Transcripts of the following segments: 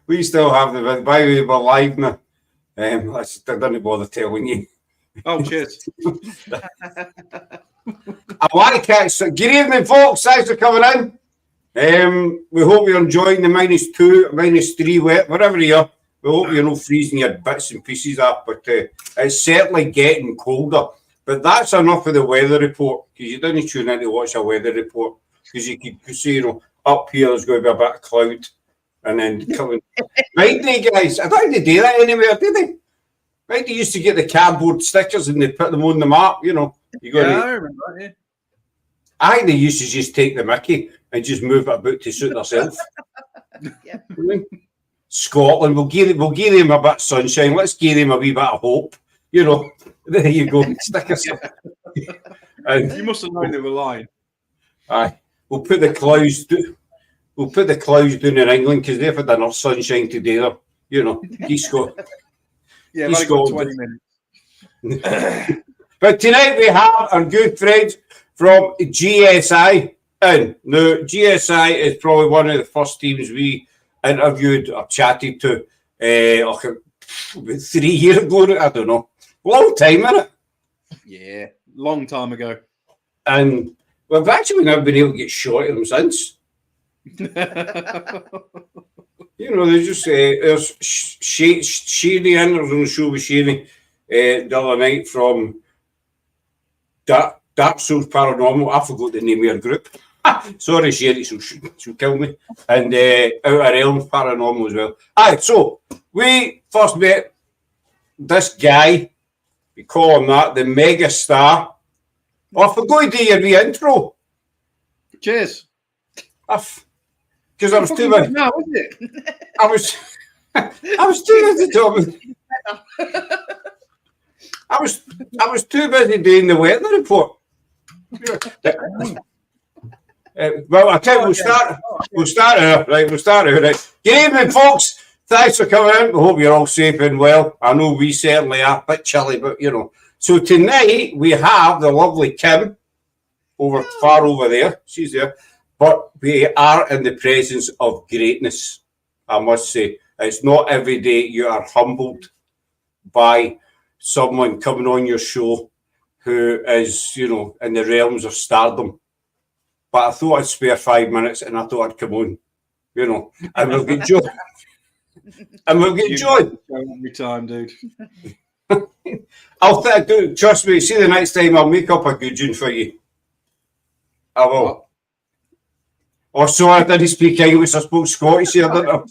We still have the video. By the way, we're live now. I didn't bother telling you. Oh, cheers. I like it. So, good evening, folks. Thanks for coming in. We hope you're enjoying the -2, -3 wet, wherever you are. We hope you're not freezing your bits and pieces up, but it's certainly getting colder. But that's enough of the weather report, because you didn't tune in to watch a weather report, because you could see, up here there's going to be a bit of cloud, and then coming. Right, guys? I don't think they do that anywhere, do they? Right, they used to get the cardboard stickers and they put them on the map, You got I remember that, yeah. I think they used to just take the mickey and just move it about to suit themselves. Yeah. Scotland, we'll give them a bit of sunshine. Let's give them a wee bit of hope. There you go. Stickers. And You must have known they were lying. aye, we'll put the clouds. We'll put the clouds down in England because they've had enough sunshine today. He's got. Yeah, He's about got 20 minutes. But tonight we have our good friends from GSI. And now, GSI is probably one of the first teams we interviewed or chatted to about 3 years ago. I don't know. Long time, innit? Yeah, long time ago. And we've actually never been able to get short of them since. There's just there's Sherry in. I was on the show with Sherry the other night from up.So Paranormal. I forgot the name of your group. Sorry, Sherry, she'll kill me. And Outer Elms Paranormal as well. Aye, so we first met this guy. We call him that, the mega star. I forgot to do your wee intro. Cheers. Because I was too busy. Now, isn't it? I was too busy talking. I was too busy doing the weather report. Well, I tell you, we'll start out, right? Good evening, folks. Thanks for coming in. We hope you're all safe and well. I know we certainly are. A bit chilly, but So tonight we have the lovely Kim far over there. She's there. But we are in the presence of greatness, I must say. It's not every day you are humbled by someone coming on your show who is, in the realms of stardom. But I thought I'd spare 5 minutes and I thought I'd come on, and we'll get joy. And we'll get joy. Every time, dude. Trust me, see the next time I'll make up a good tune for you. I will. Oh, sorry, I didn't speak English. I spoke Scottish here, didn't I?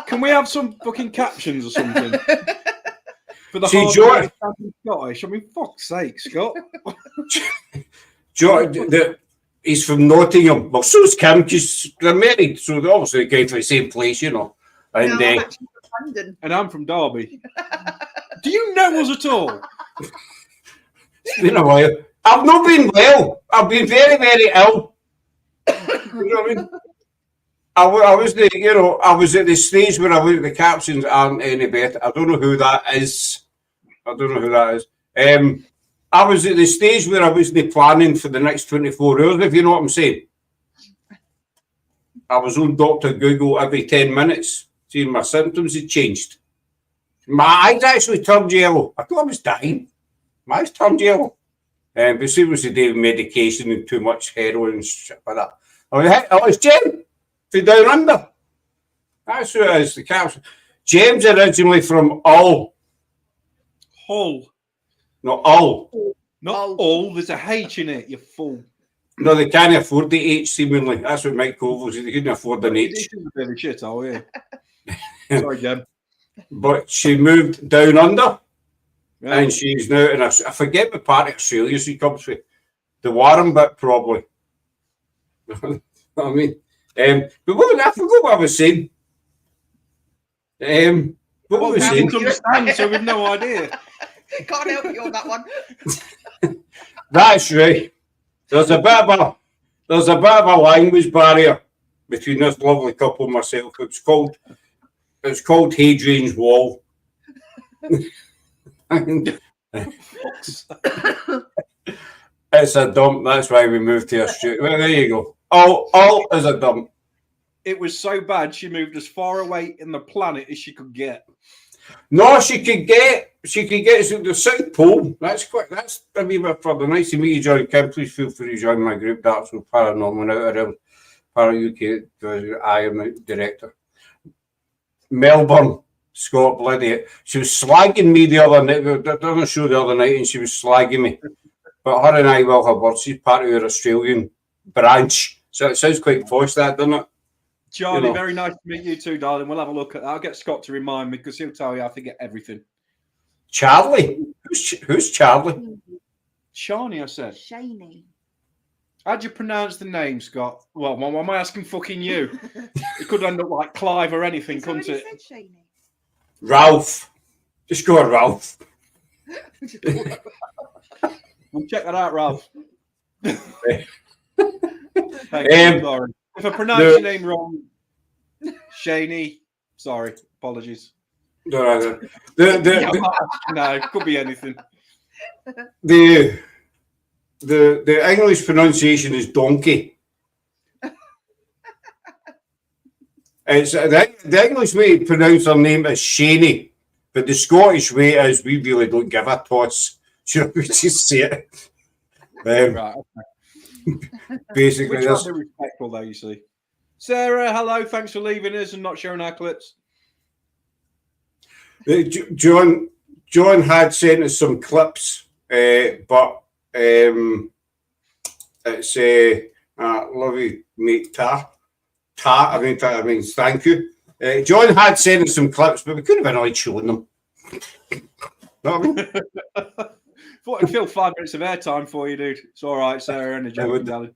Can we have some fucking captions or something? For the See, hard Scottish. I mean, fuck's sake, Scott. He's from Nottingham. Well, so's Kim, because they're married, so they're obviously going to the same place, And, No, I'm actually from London. And I'm from Derby. Do you know us at all? It's been a while. I've not been well. I've been very, very ill. You know what I mean? I was at the stage where the captions aren't any better. I don't know who that is. I was at the stage where I wasn't planning for the next 24 hours, if you know what I'm saying. I was on Dr. Google every 10 minutes, seeing my symptoms had changed. My eyes actually turned yellow. I thought I was dying. My eyes turned yellow. But see, it was the day of medication and too much heroin and shit like that. Oh, it's Jem from Down Under. That's who it is, the caption. Jem's originally from Hull. Hull. No, Hull. Not all. There's a H in it, you fool. No, they can't afford the H, seemingly. That's what Mike Covell said. They couldn't afford an H. It's a bit of shit, yeah. Sorry, Jem. But she moved down under, Yeah. and she's now in I forget what part of Australia she comes from. The Warren bit, probably. I mean, but I forgot what I was saying. What was I saying? To understand, so we've no idea. Can't help you on that one. That's right. There's a bit of a language barrier between this lovely couple and myself. It's called Hadrian's Wall. It's a dump. That's why we moved to Australia. Well, there you go. All is a dump. It was so bad she moved as far away in the planet as she could get. No, she could get to the South Pole. That's quick. That's a wee bit further. Nice to meet you, John Kim. Please feel free to join my group. That's with Paranormal out around Para UK. I am the director. Melbourne, Scott, bloody. She was slagging me the other night. We were doing a show the other night, and she was slagging me. But her and I will have words. She's part of our Australian branch, so it sounds quite posh, that, doesn't it? Charlie, You know. very nice to meet you too, darling. We'll have a look at that. I'll get Scott to remind me because he'll tell you I forget everything. Charlie? Who's Charlie? Shani, I said. Shaney. How'd you pronounce the name, Scott? Well, why am I asking fucking you? It could end up like Clive or anything, It's couldn't already it? said Shaney. Ralph. Just go on, Ralph. We'll check that out, Ralph. Hey, sorry. If I pronounce your name wrong, Shaney, sorry, apologies. No, No, it could be anything. the English pronunciation is donkey. It's the English way to pronounce her name is Shaney, but the Scottish way is we really don't give a toss. You know, we just say it. Right. Basically, We're trying to be respectful, though. You see, Sarah, hello. Thanks for leaving us and not sharing our clips. John had sent us some clips, but it's love you, mate. I mean, thank you. John had sent us some clips, but we couldn't have been like showing them. Know what I mean? Thought I'd fill 5 minutes of airtime for you, dude. It's all right, Sarah, and a joke, darling.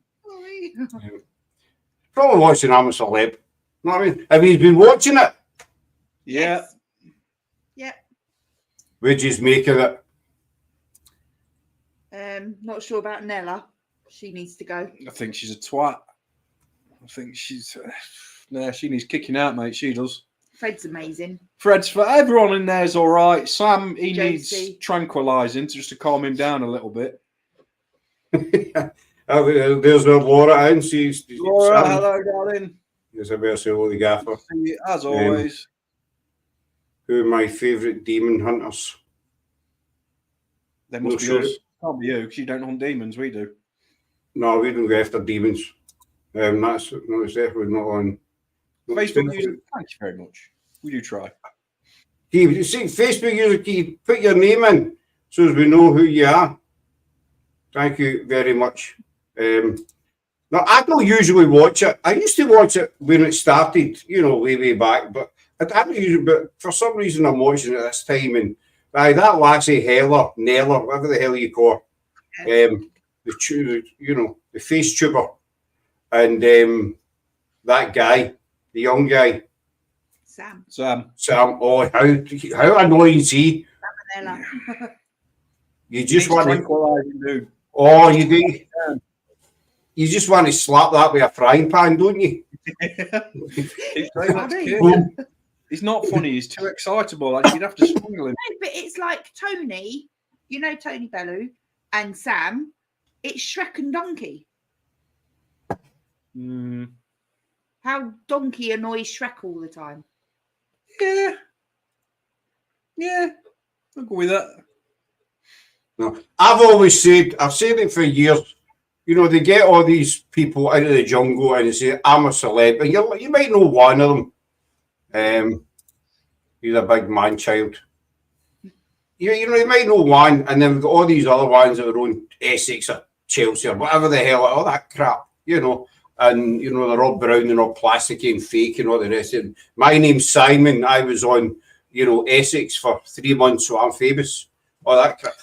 Probably watching I'm a Celeb. Know what I mean? Have you been watching it? Yeah. Yeah. What'd you make of it? Not sure about Nella. She needs to go. I think she's a twat. I think she's... Nah, she needs kicking out, mate. She does. Fred's amazing. Fred's for everyone in there's all right. Sam, he needs Josie. tranquilizing just to calm him down a little bit. There's no Laura in. She's Laura, Sam. hello, darling. There's a better say the gaffer. As always. Who are my favourite demon hunters? They must be sure. us. Can't be you because you don't hunt demons. We do. No, we don't go after demons. It's definitely not on. Facebook user, thank you very much. We do try. You see, Facebook user, can you put your name in so as we know who you are? Thank you very much. Now, I don't usually watch it. I used to watch it when it started, way back, but I don't usually, but for some reason I'm watching it this time, and that lassie Neller, whatever the hell you call her, the face tuber, and that guy, the young guy, Sam. oh, how annoying is he? Nella. You just want tranquilizing, dude. Oh, you do. You just want to slap that with a frying pan, don't you? He's not funny. He's too excitable. Like, you'd have to strangle him. No, but it's like Tony, Tony Bellew and Sam. It's Shrek and Donkey. How Donkey annoys Shrek all the time. Yeah. I'll go with that. No, I've said it for years. They get all these people out of the jungle and they say, I'm a celeb. And you might know one of them. He's a big man child. You might know one, and then we've got all these other ones that are on Essex or Chelsea or whatever the hell, all that crap, And, they're all brown and all plasticky and fake and all the rest of it. My name's Simon. I was on, Essex for 3 months, so I'm famous. All that crap.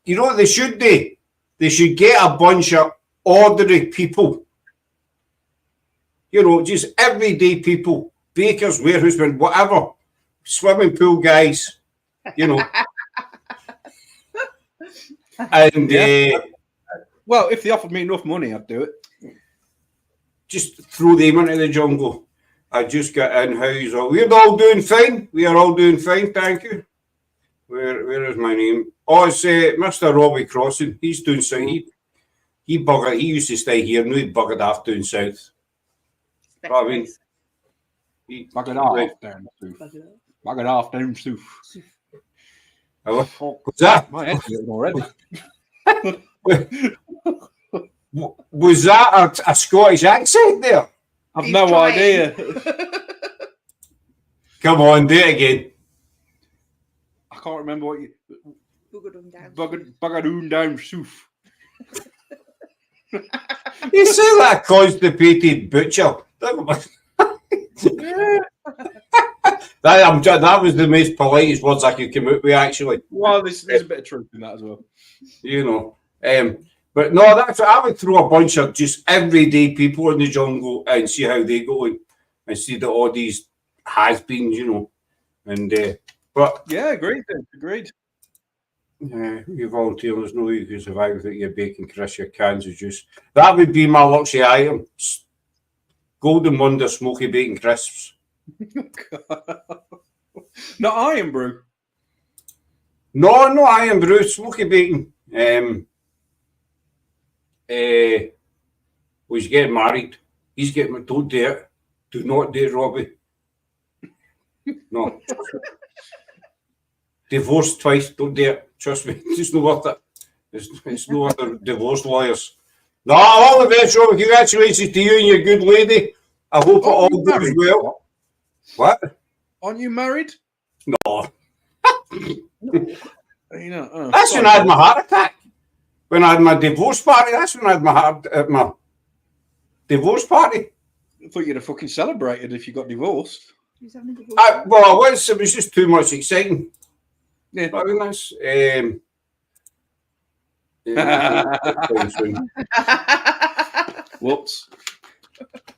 You know what they should do? They should get a bunch of ordinary people. Just everyday people. Bakers, warehousemen, whatever. Swimming pool guys. And well, if they offered me enough money, I'd do it. Just throw them into the jungle. I just got in house. We're all doing fine. We are all doing fine, thank you. Where is my name? Oh, it's Mr. Robbie Crossing. He's doing south. He buggered. He used to stay here. Now he buggered off down south. I mean, Bag it off down, Soof. Bag it off down, Soof. Was that? My head's hurting already. Was that a Scottish accent there? I've He's no trying. idea. Come on, do it again. I can't remember what you. Buggered Buggeroon down, Soof. You sound like a constipated butcher. That was the most politest words I could come out with, actually. Well, there's a bit of truth in that as well. You know. But no, that's I would throw a bunch of just everyday people in the jungle and see how they go and see that all these has-beens, you know. And but Yeah, agreed. Agreed. you volunteer, there's no way you can survive without your bacon, crisp, your cans of juice. That would be my luxury item. Golden Wonder smoky bacon crisps. Not Iron Brew. No iron brew, smoky bacon. Was getting married. He's getting, don't do it. Do not do it, Robbie. No. Divorced twice, don't do it. Trust me, it's not worth it. It's not worth the divorce lawyers. No, all the best, Robbie. Congratulations to you and your good lady. I hope it all goes well. What? Aren't you married? No. You know, That's when I had my heart attack. When I had my divorce party, that's when I had my divorce party. I thought you'd have fucking celebrated if you got divorced. Well, it was just too much exciting. Yeah. But I mean, that's Whoops.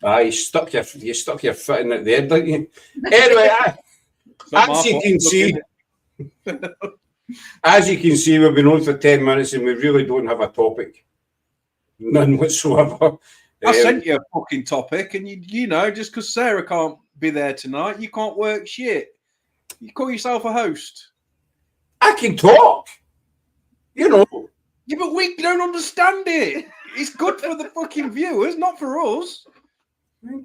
you stuck your foot in it there, didn't you? Anyway, as you can see, we've been on for 10 minutes and we really don't have a topic. None whatsoever. I sent you a fucking topic, and you know, just because Sarah can't be there tonight, you can't work shit. You call yourself a host. I can talk. You know. Yeah, but we don't understand it. It's good for the fucking viewers, not for us.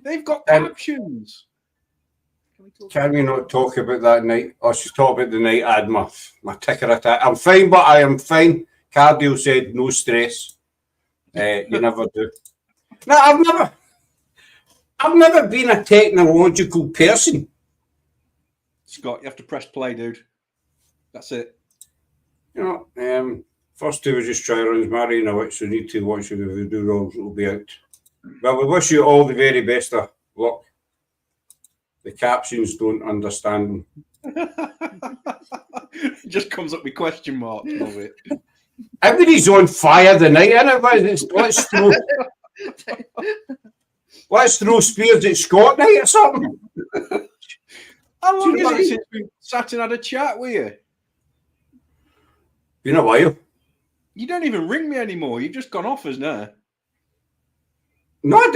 They've got captions. Can we not talk about that night? I should talk about the night I had my ticker attack. I'm fine, but I am fine. Cardio said no stress. You never do. No, I've never been a technological person. Scott, you have to press play, dude. That's it. You know, first two was just try runs, Mary now, so need to watch the video rolls. It'll be out. Well, we wish you all the very best of luck. The captions don't understand them. It just comes up with question marks. Love it. Everybody's on fire tonight, innit? Let's throw spears at Scott night or something. How long is it since we sat and had a chat with you? Been a while. You don't even ring me anymore. You've just gone off us now. No, I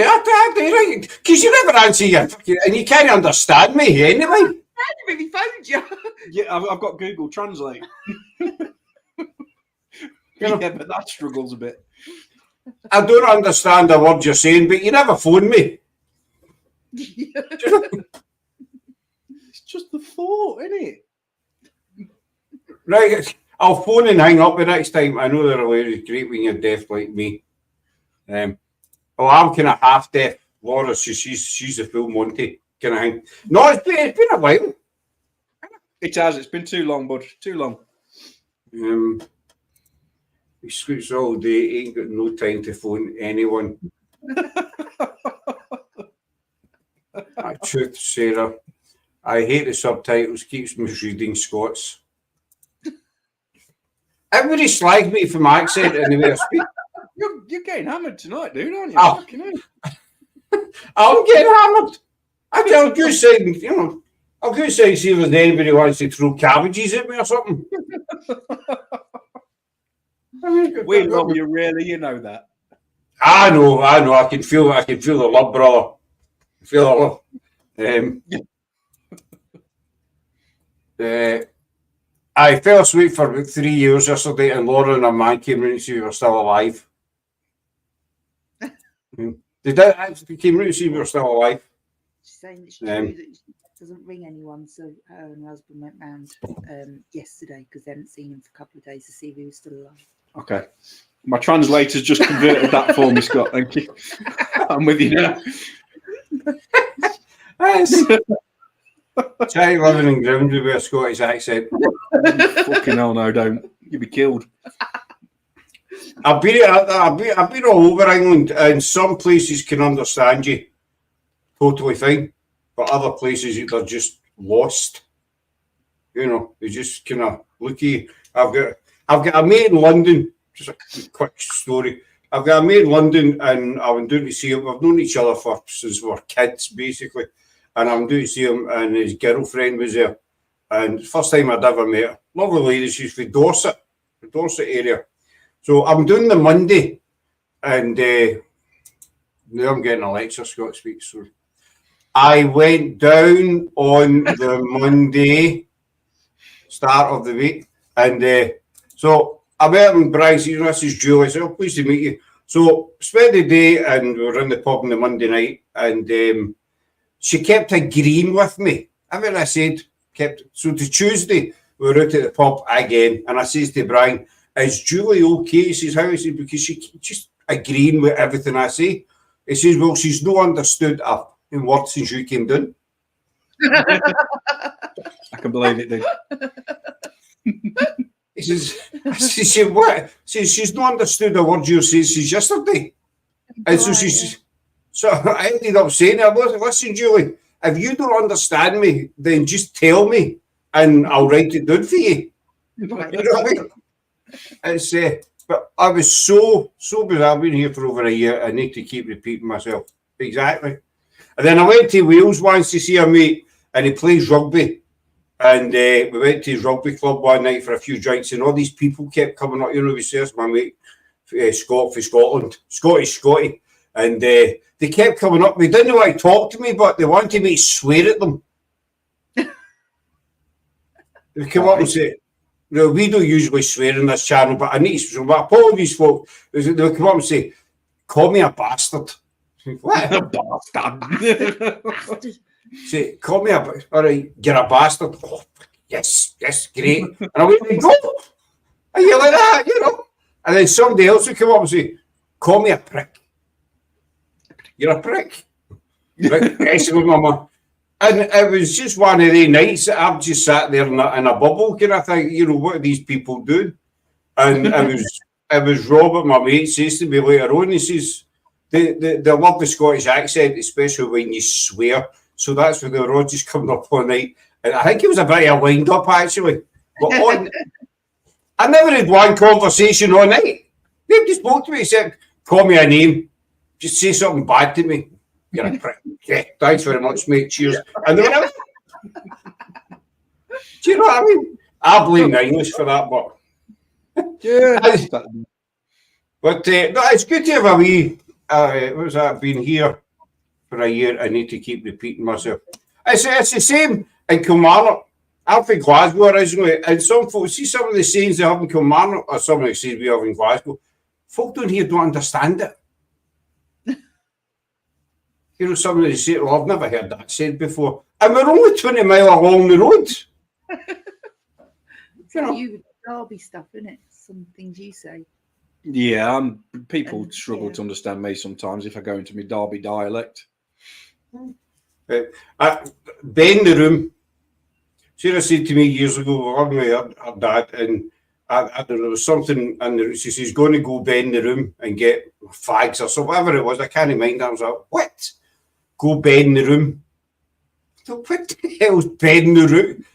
did, because you never answer your fucking, and you can't understand me anyway. I really phoned you. Yeah, I've got Google Translate. Yeah, but that struggles a bit. I don't understand a word you're saying, but you never phone me. It's just the thought, isn't it? Right, I'll phone and hang up the next time. I know they're hilarious, great when you're deaf like me. I'm kind of half deaf. Laura, she's a full Monty kind of thing. No, it's been a while. It has. It's been too long, bud. Too long. He scoots all day, ain't got no time to phone anyone. Truth, Sarah. I hate the subtitles, keeps me reading Scots. Everybody slags me for my accent and the way I speak. You're getting hammered tonight, dude, aren't you? Oh. I'm getting hammered. I'll go saying, you know, I'll go say see if there's anybody who wants to throw cabbages at me or something. We love you, really. You know that. I know. I can feel the love, brother. I feel the love. I fell asleep for about 3 years yesterday, and Laura and a man came in to see if we were still alive. They did actually came in to see if we were still alive. She's saying it's true that she doesn't ring anyone. So her and her husband went round yesterday because they hadn't seen him for a couple of days to see if he was still alive. Okay. My translator's just converted that for me, Scott. Thank you. I'm with you now. Try living in Grimsby with a Scottish accent. Fucking hell, no, don't. You'll be killed. I've been all over England, and some places can understand you totally fine, but other places they're just lost. You know, they just kind of look at you. I've got a mate in London. Just a quick story. I've got a mate in London, and I went down to see him. We've known each other since we were kids, basically. And I went down to see him, and his girlfriend was there. And first time I'd ever met her. Lovely lady. She's from Dorset, the Dorset area. So I'm doing the Monday, and now I'm getting a lecture, Scott speaks. So I went down on the Monday, start of the week, and so I met him, Bryce. You know, this is Julie. I said, "Oh, pleased to meet you." So spent the day, and we were in the pub on the Monday night, and she kept agreeing with me. Everything I said kept. So to Tuesday, we were out at the pub again, and I says to Brian, "Is Julie okay?" He says, "How?" He says, "Because she just agreeing with everything I say." He says, "Well, she's no understood in words since you came down." I can believe it, dude. He says, "She said what?" He says, "She's not understood a word you said since yesterday." And so she's. So I ended up saying, "Listen, Julie, if you don't understand me, then just tell me, and I'll write it down for you." You know what I mean? It's but I was so bizarre. I've been here for over a year. I need to keep repeating myself. Exactly. And then I went to Wales once to see a mate, and he plays rugby. And we went to his rugby club one night for a few drinks, and all these people kept coming up. You know, we says my mate Scott from Scotland, Scotty, and they kept coming up. They didn't want to talk to me, but they wanted me to swear at them. They come up and say, "No, we don't usually swear in this channel, but I need to." So my apologies, folks. They'll come up and say, "Call me a bastard." What? A bastard. Say, "Call me a all right, you're a bastard." Oh, yes, great. And I went, "Go." And you like that, you know. And then somebody else would come up and say, "Call me a prick." You're a prick. Right? Yes, mama. And it was just one of the nights that I've just sat there in a bubble, kind of thing. You know, what are these people doing? And it was Robert, my mate, says to me later on, he says, they love the Scottish accent, especially when you swear. So that's when they were all just coming up all night. And I think it was a bit of a wind up, actually. But I never had one conversation all night. Nobody spoke to me except call me a name, just say something bad to me. You're a prick. Yeah, thanks very much, mate. Cheers. And then do you know what I mean? I blame the English for that, but Yeah. but no, it's good to have a wee. What was that? Been here for a year. I need to keep repeating myself. It's the same in Kilmarnock. I'm from Glasgow originally, and some folks see some of the sayings they have in Kilmarnock, or some of the sayings we have in Glasgow. Folk down here don't understand it. You know, somebody say, "Well, I've never heard that said before," and we're only 20 miles along the road. You know, you Derby stuff, isn't it? Some things you say. Yeah, people struggle to understand me sometimes if I go into my Derby dialect. Ben the Room. Sarah said to me years ago, we lived with her dad, and there was something, and she says, "Going to go bend the room and get fags or so, whatever it was." I can't mind. I was like, "What? Go bend the room?" So what the hell's bend the room?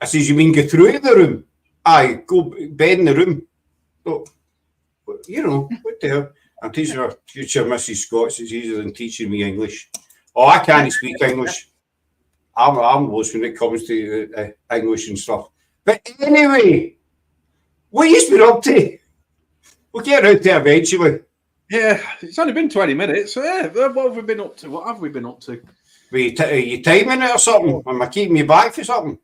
I says, "You mean go through the room?" "Aye, go bend the room." So, you know, what the hell? I'm teaching her future Mrs. Scots. It's easier than teaching me English. Oh, I can't speak English. I'm lost when it comes to English and stuff. But anyway, what you been up to? We'll get around to it eventually. Yeah, it's only been 20 minutes. So yeah, what have we been up to? What have we been up to? Are you timing it or something? Am I keeping you back for something?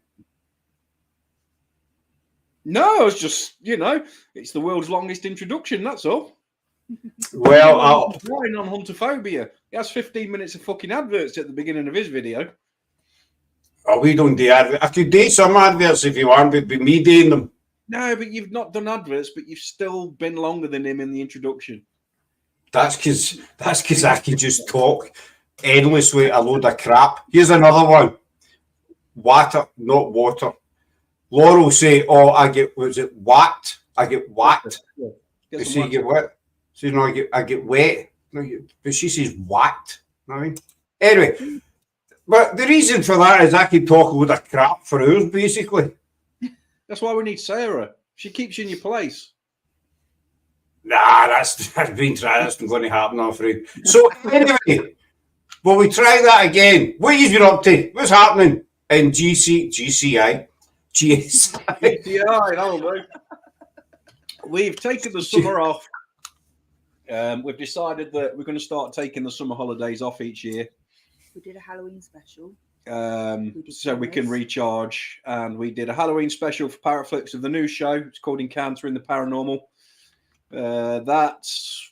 No, it's just, it's the world's longest introduction, that's all. Well, Going on huntophobia. He has 15 minutes of fucking adverts at the beginning of his video. Oh, we don't do adverts. I could do some adverts if you want, but it'd be me doing them. No, but you've not done adverts, but you've still been longer than him in the introduction. That's because I can just talk endlessly a load of crap. Here's another one. Water, not water. Laura will say, "Oh, I get whacked? I get whacked." Yeah. You see, you get wet. So no, I get wet. No, but she says whacked. You know what I mean? Anyway, but the reason for that is I can talk a load of crap for hours, basically. That's why we need Sarah. She keeps you in your place. Nah, that's been tried. That's not going to happen, I'm afraid. So anyway, will we try that again? What have you been up to? What's happening in GSI? We've taken the summer off. We've decided that we're going to start taking the summer holidays off each year. We did a Halloween special. So we can recharge. And we did a Halloween special for Paraflix of the new show. It's called Encountering the Paranormal.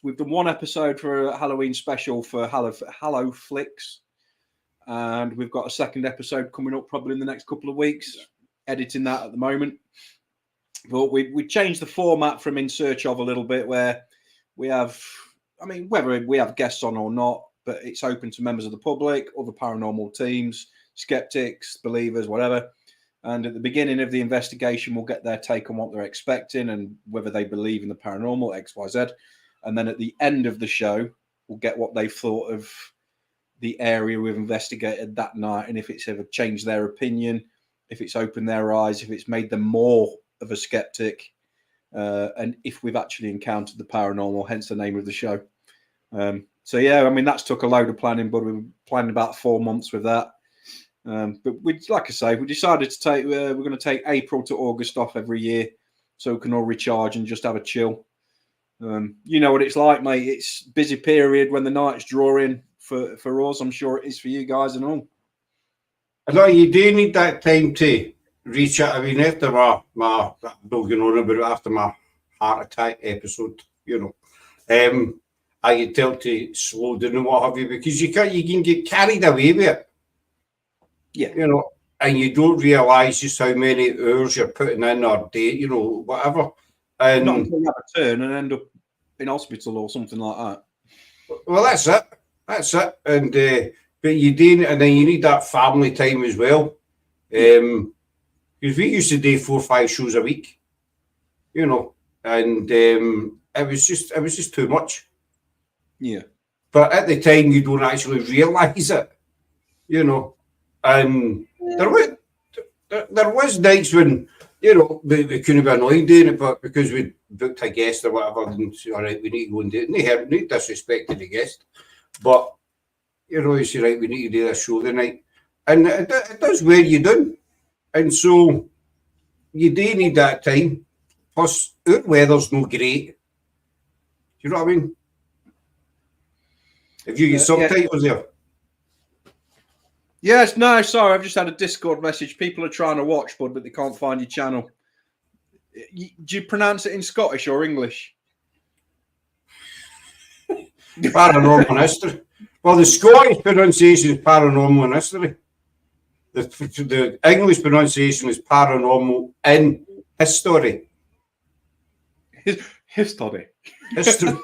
We've done one episode for a Halloween special for Hallowflix. And we've got a second episode coming up probably in the next couple of weeks. Editing that at the moment. But we changed the format from In Search Of a little bit, where we have, whether we have guests on or not, but it's open to members of the public, other paranormal teams, skeptics, believers, whatever. And at the beginning of the investigation, we'll get their take on what they're expecting and whether they believe in the paranormal, X, Y, Z. And then at the end of the show, we'll get what they've thought of the area we've investigated that night, and if it's ever changed their opinion, if it's opened their eyes, if it's made them more of a skeptic, and if we've actually encountered the paranormal, hence the name of the show. So yeah, that's took a load of planning, but we've been planning about 4 months with that. But like I say, we decided to take, we're going to take April to August off every year so we can all recharge and just have a chill. You know what it's like, mate. It's busy period when the night's drawing for us. I'm sure it is for you guys and all. I know you do need that time to reach out. After my not going on about it, after my heart attack episode, I could tell to slow down and what have you, because you can get carried away with it. Yeah. And you don't realise just how many hours you're putting in or day, whatever. And not until you have a turn and end up in hospital or something like that. Well, that's it. And but you do, and then you need that family time as well. Because we used to do 4 or 5 shows a week, and it was just too much. Yeah. But at the time, you don't actually realise it, And there was nights when we couldn't be annoyed doing it, but because we booked a guest or whatever, and all right, we need to go and do it. And they disrespected the guest, but you say, right, we need to do this show tonight, and it does wear you down, and so you do need that time. Plus, our weather's no great. Do you know what I mean? Have you get subtitles there? Yes, no, sorry, I've just had a Discord message. People are trying to watch, bud, but they can't find your channel. Do you pronounce it in Scottish or English? Paranormal history. Well, the Scottish pronunciation is paranormal history. The English pronunciation is paranormal in history. History. History.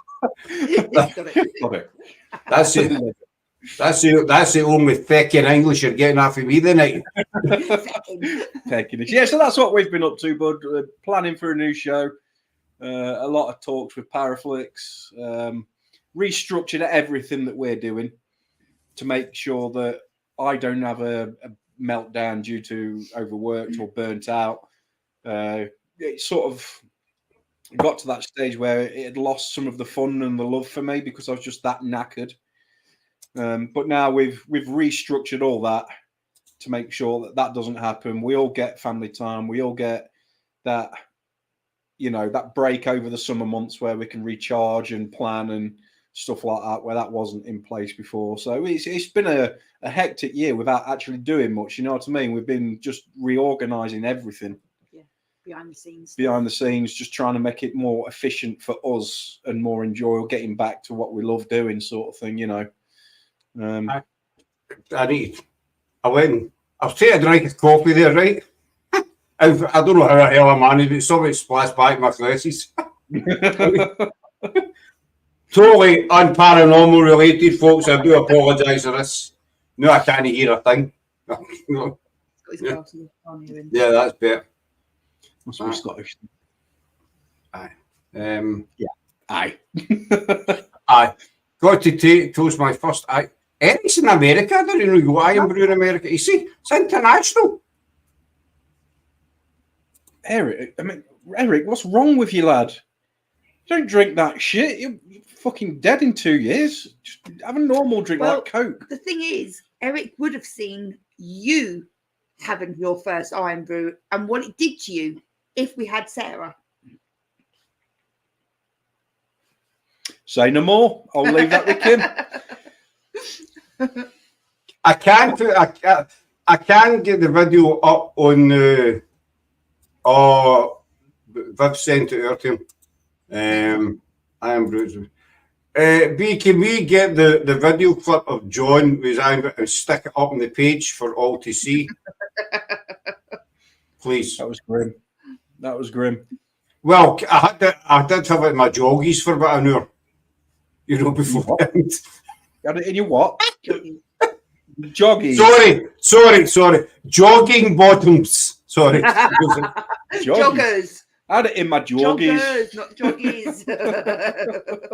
That's it. That's the only feckin' English you're getting off of me tonight. Yeah, so that's what we've been up to, bud. Planning for a new show. A lot of talks with Paraflix. Restructured everything that we're doing to make sure that I don't have a meltdown due to overworked or burnt out. It sort of got to that stage where it had lost some of the fun and the love for me because I was just that knackered. But now we've restructured all that to make sure that doesn't happen. We all get family time. We all get that, that break over the summer months where we can recharge and plan and stuff like that, where that wasn't in place before. So it's been a hectic year without actually doing much. You know what I mean? We've been just reorganizing everything. Yeah, behind the scenes, just trying to make it more efficient for us and more enjoyable, getting back to what we love doing, sort of thing. I need. I went. I was taking a drink of coffee there, right? I don't know how the hell I managed it. Somebody splashed back my glasses. Totally unparanormal related, folks. I do apologise for this. No, I can't hear a thing. No. Yeah, that's better. Must be Scottish. Aye. Aye. Aye. Got to toast my first. Aye. Eric's in America. I don't even know why I'm brewing in America. You see, it's international. Eric, what's wrong with you, lad? Don't drink that shit. You're fucking dead in 2 years. Just have a normal drink like Coke. The thing is, Eric would have seen you having your first Iron Brew and what it did to you if we had Sarah. Say no more. I'll leave that with Kim. I can get the video up on Viv sent it out to him. I am Bruce. B, can we get the video clip of John with Iron and stick it up on the page for all to see? Please. That was grim. That was grim. Well, I did have it in my joggies for about an hour. You know, before. Got it in your what? Joggies. Sorry. Jogging bottoms. Sorry. Joggers. I had it in my joggies. Joggers, not joggies.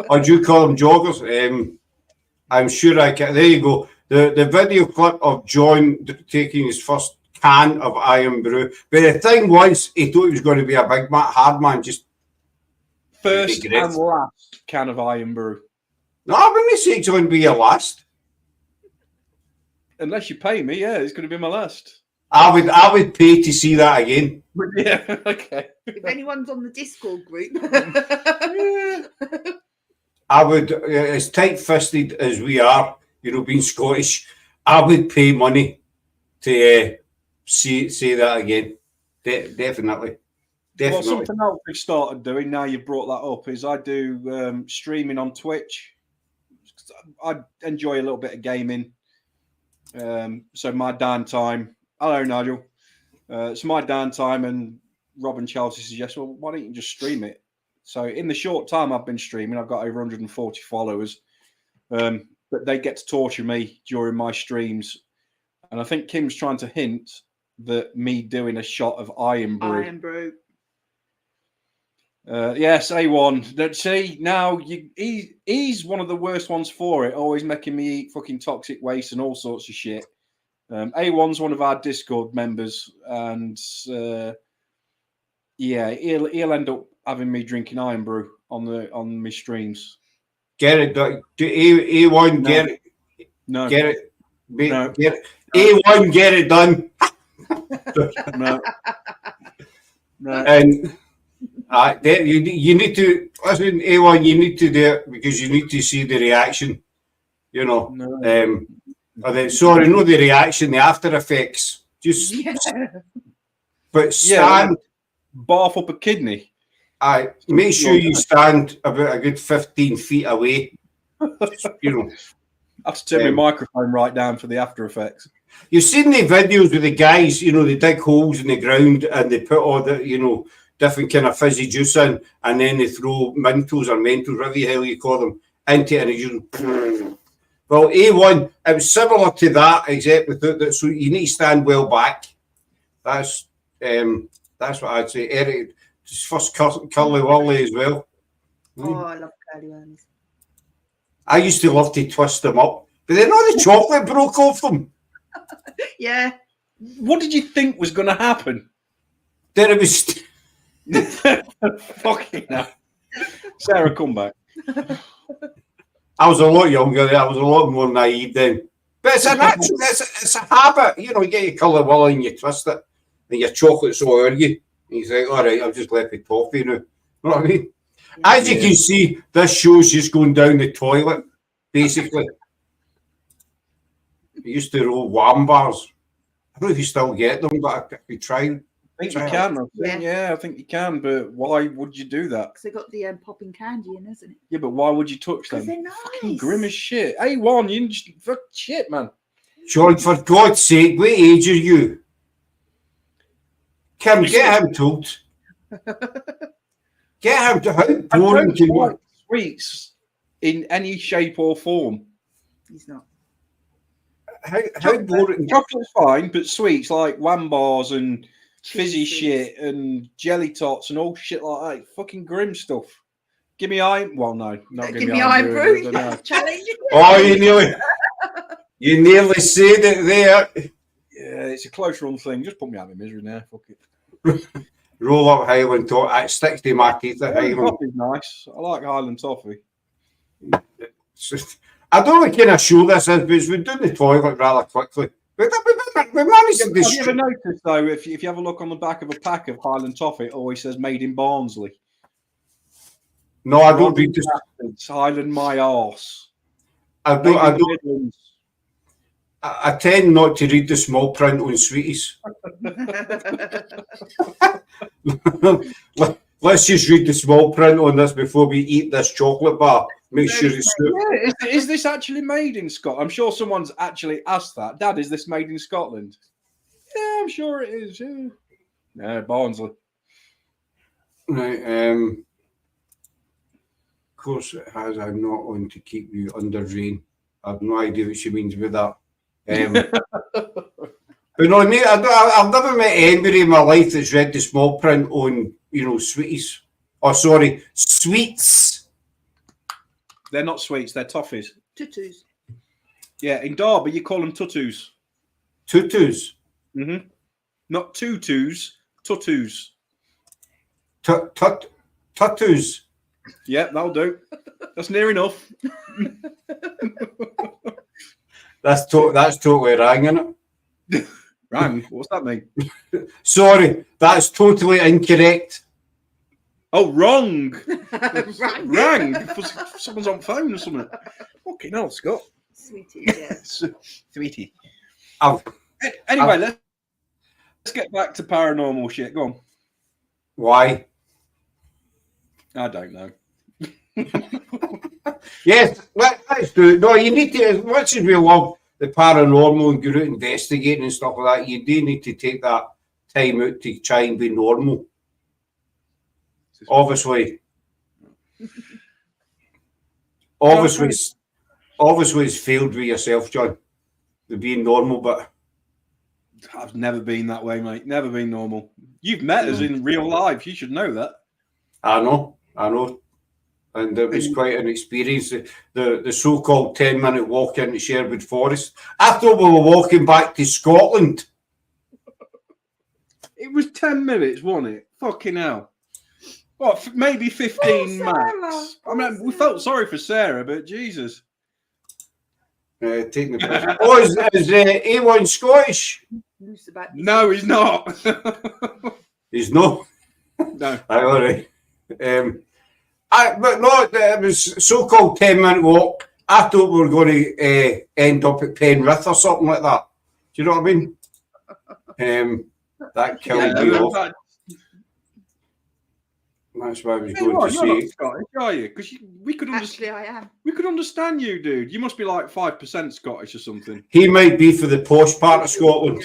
Or do you call them joggers? I'm sure I can. There you go. The video clip of John taking his first can of Iron Brew. But the thing was, he thought he was going to be a big man, hard man. Just first and last can of Iron Brew. No, I wouldn't say it's going to be your last. Unless you pay me, yeah, it's going to be my last. I would pay to see that again. Yeah, okay. If anyone's on the Discord group, I would, as tight-fisted as we are, you know, being Scottish, I would pay money to see that again. Definitely. Well, something else we started doing now you've brought that up is I do streaming on Twitch. I enjoy a little bit of gaming. So my downtime. Hello, Nigel. It's my downtime, and Rob and Chelsea suggest, well, why don't you just stream it? So in the short time I've been streaming, I've got over 140 followers. But they get to torture me during my streams. And I think Kim's trying to hint that me doing a shot of Iron Brew. Iron Brew. Yes, A1. See, now he's one of the worst ones for it, always making me eat fucking toxic waste and all sorts of shit. A1's one of our Discord members, and yeah, he'll end up having me drinking Iron Brew on my streams. Get it, A1. No. Get it. No. Get it. No. Get it. A1. Get it done. No. No. And you need to listen, A1. You need to do it because you need to see the reaction. You know. No. Sorry, no, the reaction, the after effects. Just, but stand. Barf up a kidney. Make sure you stand about a good 15 feet away. Just, you know. I have to turn my microphone right down for the after effects. You've seen the videos with the guys, you know, they dig holes in the ground and they put all the, you know, different kind of fizzy juice in, and then they throw Mentos, whatever the hell you call them, into it, and it's just. Well, A1, it was similar to that, except without that. So you need to stand well back. That's what I'd say. Eric, his first curly whirly as well. Oh, I love curly ones. I used to love to twist them up, but then all the chocolate broke off them. Yeah. What did you think was going to happen? Then it was. Fucking hell. Sarah, come back. I was a lot younger. I was a lot more naive then. But it's a natural, it's a habit. You know, you get your colour willow and you twist it, and your chocolate's all over you. And you think, all right, I've just left with toffee now. You know what I mean? As you can see, this show's just going down the toilet, basically. I used to roll wham bars. I don't know if you still get them, but we tried. think you can. I think you can. But why would you do that? Because they got the popping candy in, isn't it? Yeah, but why would you touch them? Because they're nice. Fucking grim as shit. A1, you just fuck shit, man. John, for God's sake, what age are you? Kim, get him told. Get him to how boring can you? Sweets in any shape or form. He's not. How boring? Chocolate's fine, but sweets like wham bars and fizzy shit and jelly tots and all shit like that. Fucking grim stuff. Give me iron. Well, no, not give me iron brew. Challenge. Oh, you nearly said it there. Yeah, it's a close run thing. Just put me out of misery now. Fuck it. Roll up Highland Toffee. It sticks to my teeth. The Highland Toffee's nice. I like Highland Toffee. I don't know what kind of show this is, but we're doing the toilet rather quickly. We managed to Have you ever noticed, though, if you have a look on the back of a pack of Highland Toffee, it always says made in Barnsley. No, I don't read this. It's Highland my arse. I tend not to read the small print on sweeties. Let's just read the small print on this before we eat this chocolate bar. Make sure it's yeah, is this actually made in Scotland? I'm sure someone's actually asked that. Dad, is this made in Scotland? Yeah, I'm sure it is. Yeah, Barnsley. Right. Of course it has. I'm not on to keep you under rain. I have no idea what she means with that. But no, mate, I've never met anybody in my life that's read the small print on, sweeties. Oh, sorry, sweets. They're not sweets, they're toffees. Tutus. Yeah, in Derby, you call them tutus. Tutus? Mm-hmm. Not tutus, tutus. Tutus? Yeah, that'll do. That's near enough. That's totally wrong, isn't it? Wrong? What's that mean? Sorry, that's totally incorrect. Oh, wrong. Wrong. Someone's on phone or something. Fucking hell, Scott. Sweetie, yeah. Sweetie. Anyway, let's get back to paranormal shit. Go on. Why? I don't know. Yes, let's do it. No, you need to, as much as we love the paranormal and go out investigating and stuff like that, you do need to take that time out to try and be normal. Obviously, it's failed with yourself, John. The being normal, but I've never been that way, mate. Never been normal. You've met us in real life. You should know that. I know. And it was quite an experience. The so-called 10-minute walk into Sherwood Forest. I thought we were walking back to Scotland. It was 10 minutes, wasn't it? Fucking hell. What, maybe 15 max. I mean, we felt sorry for Sarah, but Jesus. Take me back. Oh, is A1 Scottish? No, he's not. He's not? No. All right. But no, it was so-called 10-minute walk. I thought we were going to end up at Penrith or something like that. Do you know what I mean? That killed me off. That's what I was going to say. You're not Scottish, are you? Because we could Actually, I am. We could understand you, dude. You must be like 5% Scottish or something. He might be for the posh part of Scotland.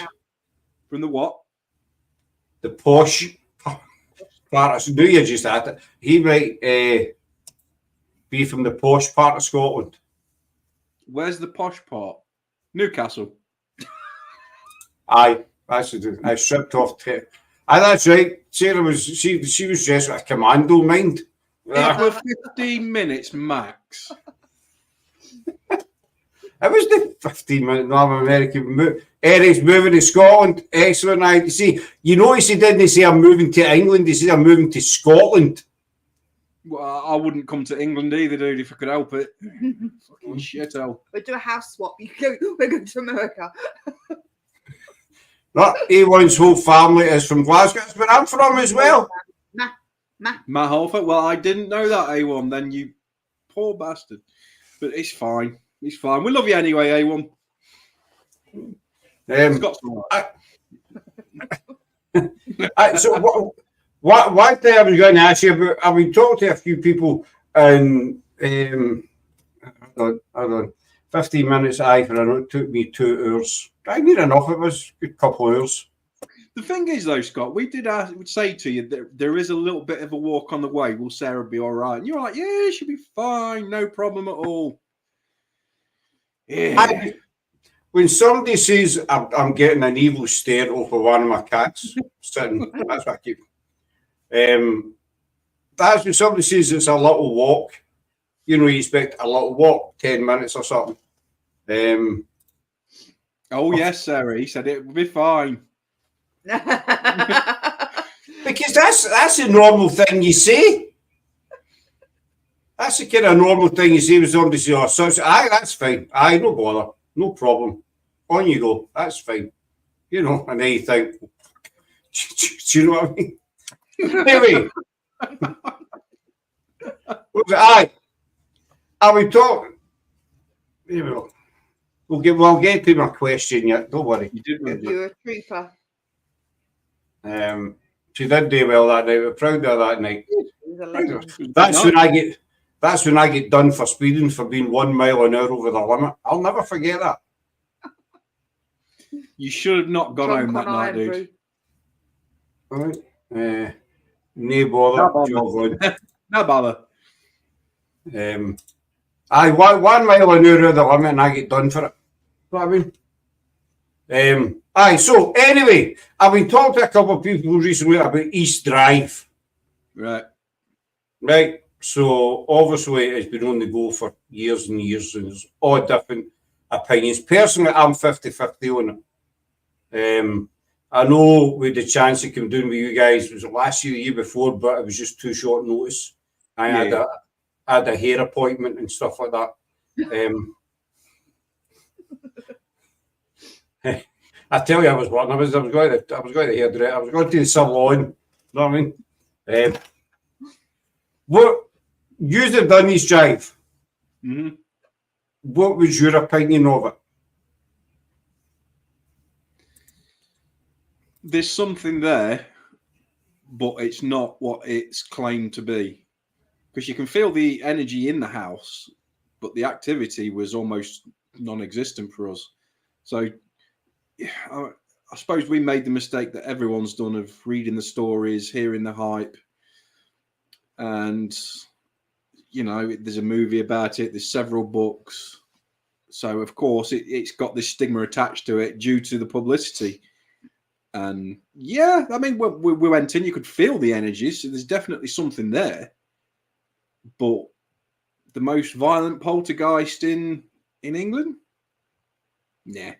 From the what? The posh part of do you just at it? He might be from the posh part of Scotland. Where's the posh part? Newcastle. Aye, that's it. I stripped off. That's right. Sarah was she was dressed with a commando mind. It was 15 minutes max. It was the 15-minute North American move. Eric's moving to Scotland. Excellent. I see. You notice he didn't say I'm moving to England. He said I'm moving to Scotland. Well, I wouldn't come to England either, dude, if I could help it. Fucking shit hell. We'll do a house swap. We're going to America. Not A1's whole family is from Glasgow. That's where I'm from as well. Matt Holford. Well, I didn't know that, A1. Then you poor bastard. But it's fine. It's fine. We love you anyway, A1. So what thing I was going to ask you about, I've been talking to a few people, and hold on, 15 minutes, aye, for I know it took me 2 hours. I need enough, it was a good couple of hours. The thing is, though, Scott, we would say to you that there is a little bit of a walk on the way. Will Sarah be all right? And you're like, yeah, she'll be fine, no problem at all. Yeah. When somebody says I'm getting an evil stare over one of my cats sitting, that's what I keep. That's when somebody says it's a little walk. You know, you expect a little walk, 10 minutes or something. Oh, yes, Sarah. He said it would be fine. Because that's a normal thing you say. That's the kind of normal thing you say when somebody says, oh, so aye, that's fine. Aye, no bother. No problem. On you go. That's fine. You know, and then you think, do you know what I mean? Anyway, aye, are we talking? There we go. We'll get to my question yet. Don't worry. You're a trooper. She did do well that night. We're proud of her that night. That's when I get done for speeding, for being 1 mile an hour over the limit. I'll never forget that. You should have not gone home that night, dude. All right. No bother. No bother. Aye, 1 mile an hour over the limit, and I get done for it. You know what I mean? Aye, so anyway, I've been talking to a couple of people recently about East Drive. Right. So obviously it's been on the go for years and years, and there's all different opinions. Personally, I'm 50-50 on it. I know with the chance to come down with you guys, was it last year, the year before, but it was just too short notice. I had a hair appointment and stuff like that. I tell you, I was going to hairdresser. I was going to the salon. You know what I mean? What you have done East Drive? Mm-hmm. What was your opinion of it? There's something there, but it's not what it's claimed to be. Because you can feel the energy in the house, but the activity was almost non-existent for us. So I suppose we made the mistake that everyone's done of reading the stories, hearing the hype. And, you know, there's a movie about it. There's several books. So, of course, it's got this stigma attached to it due to the publicity. And, yeah, I mean, we went in, you could feel the energy. So there's definitely something there. But the most violent poltergeist in England? Nah.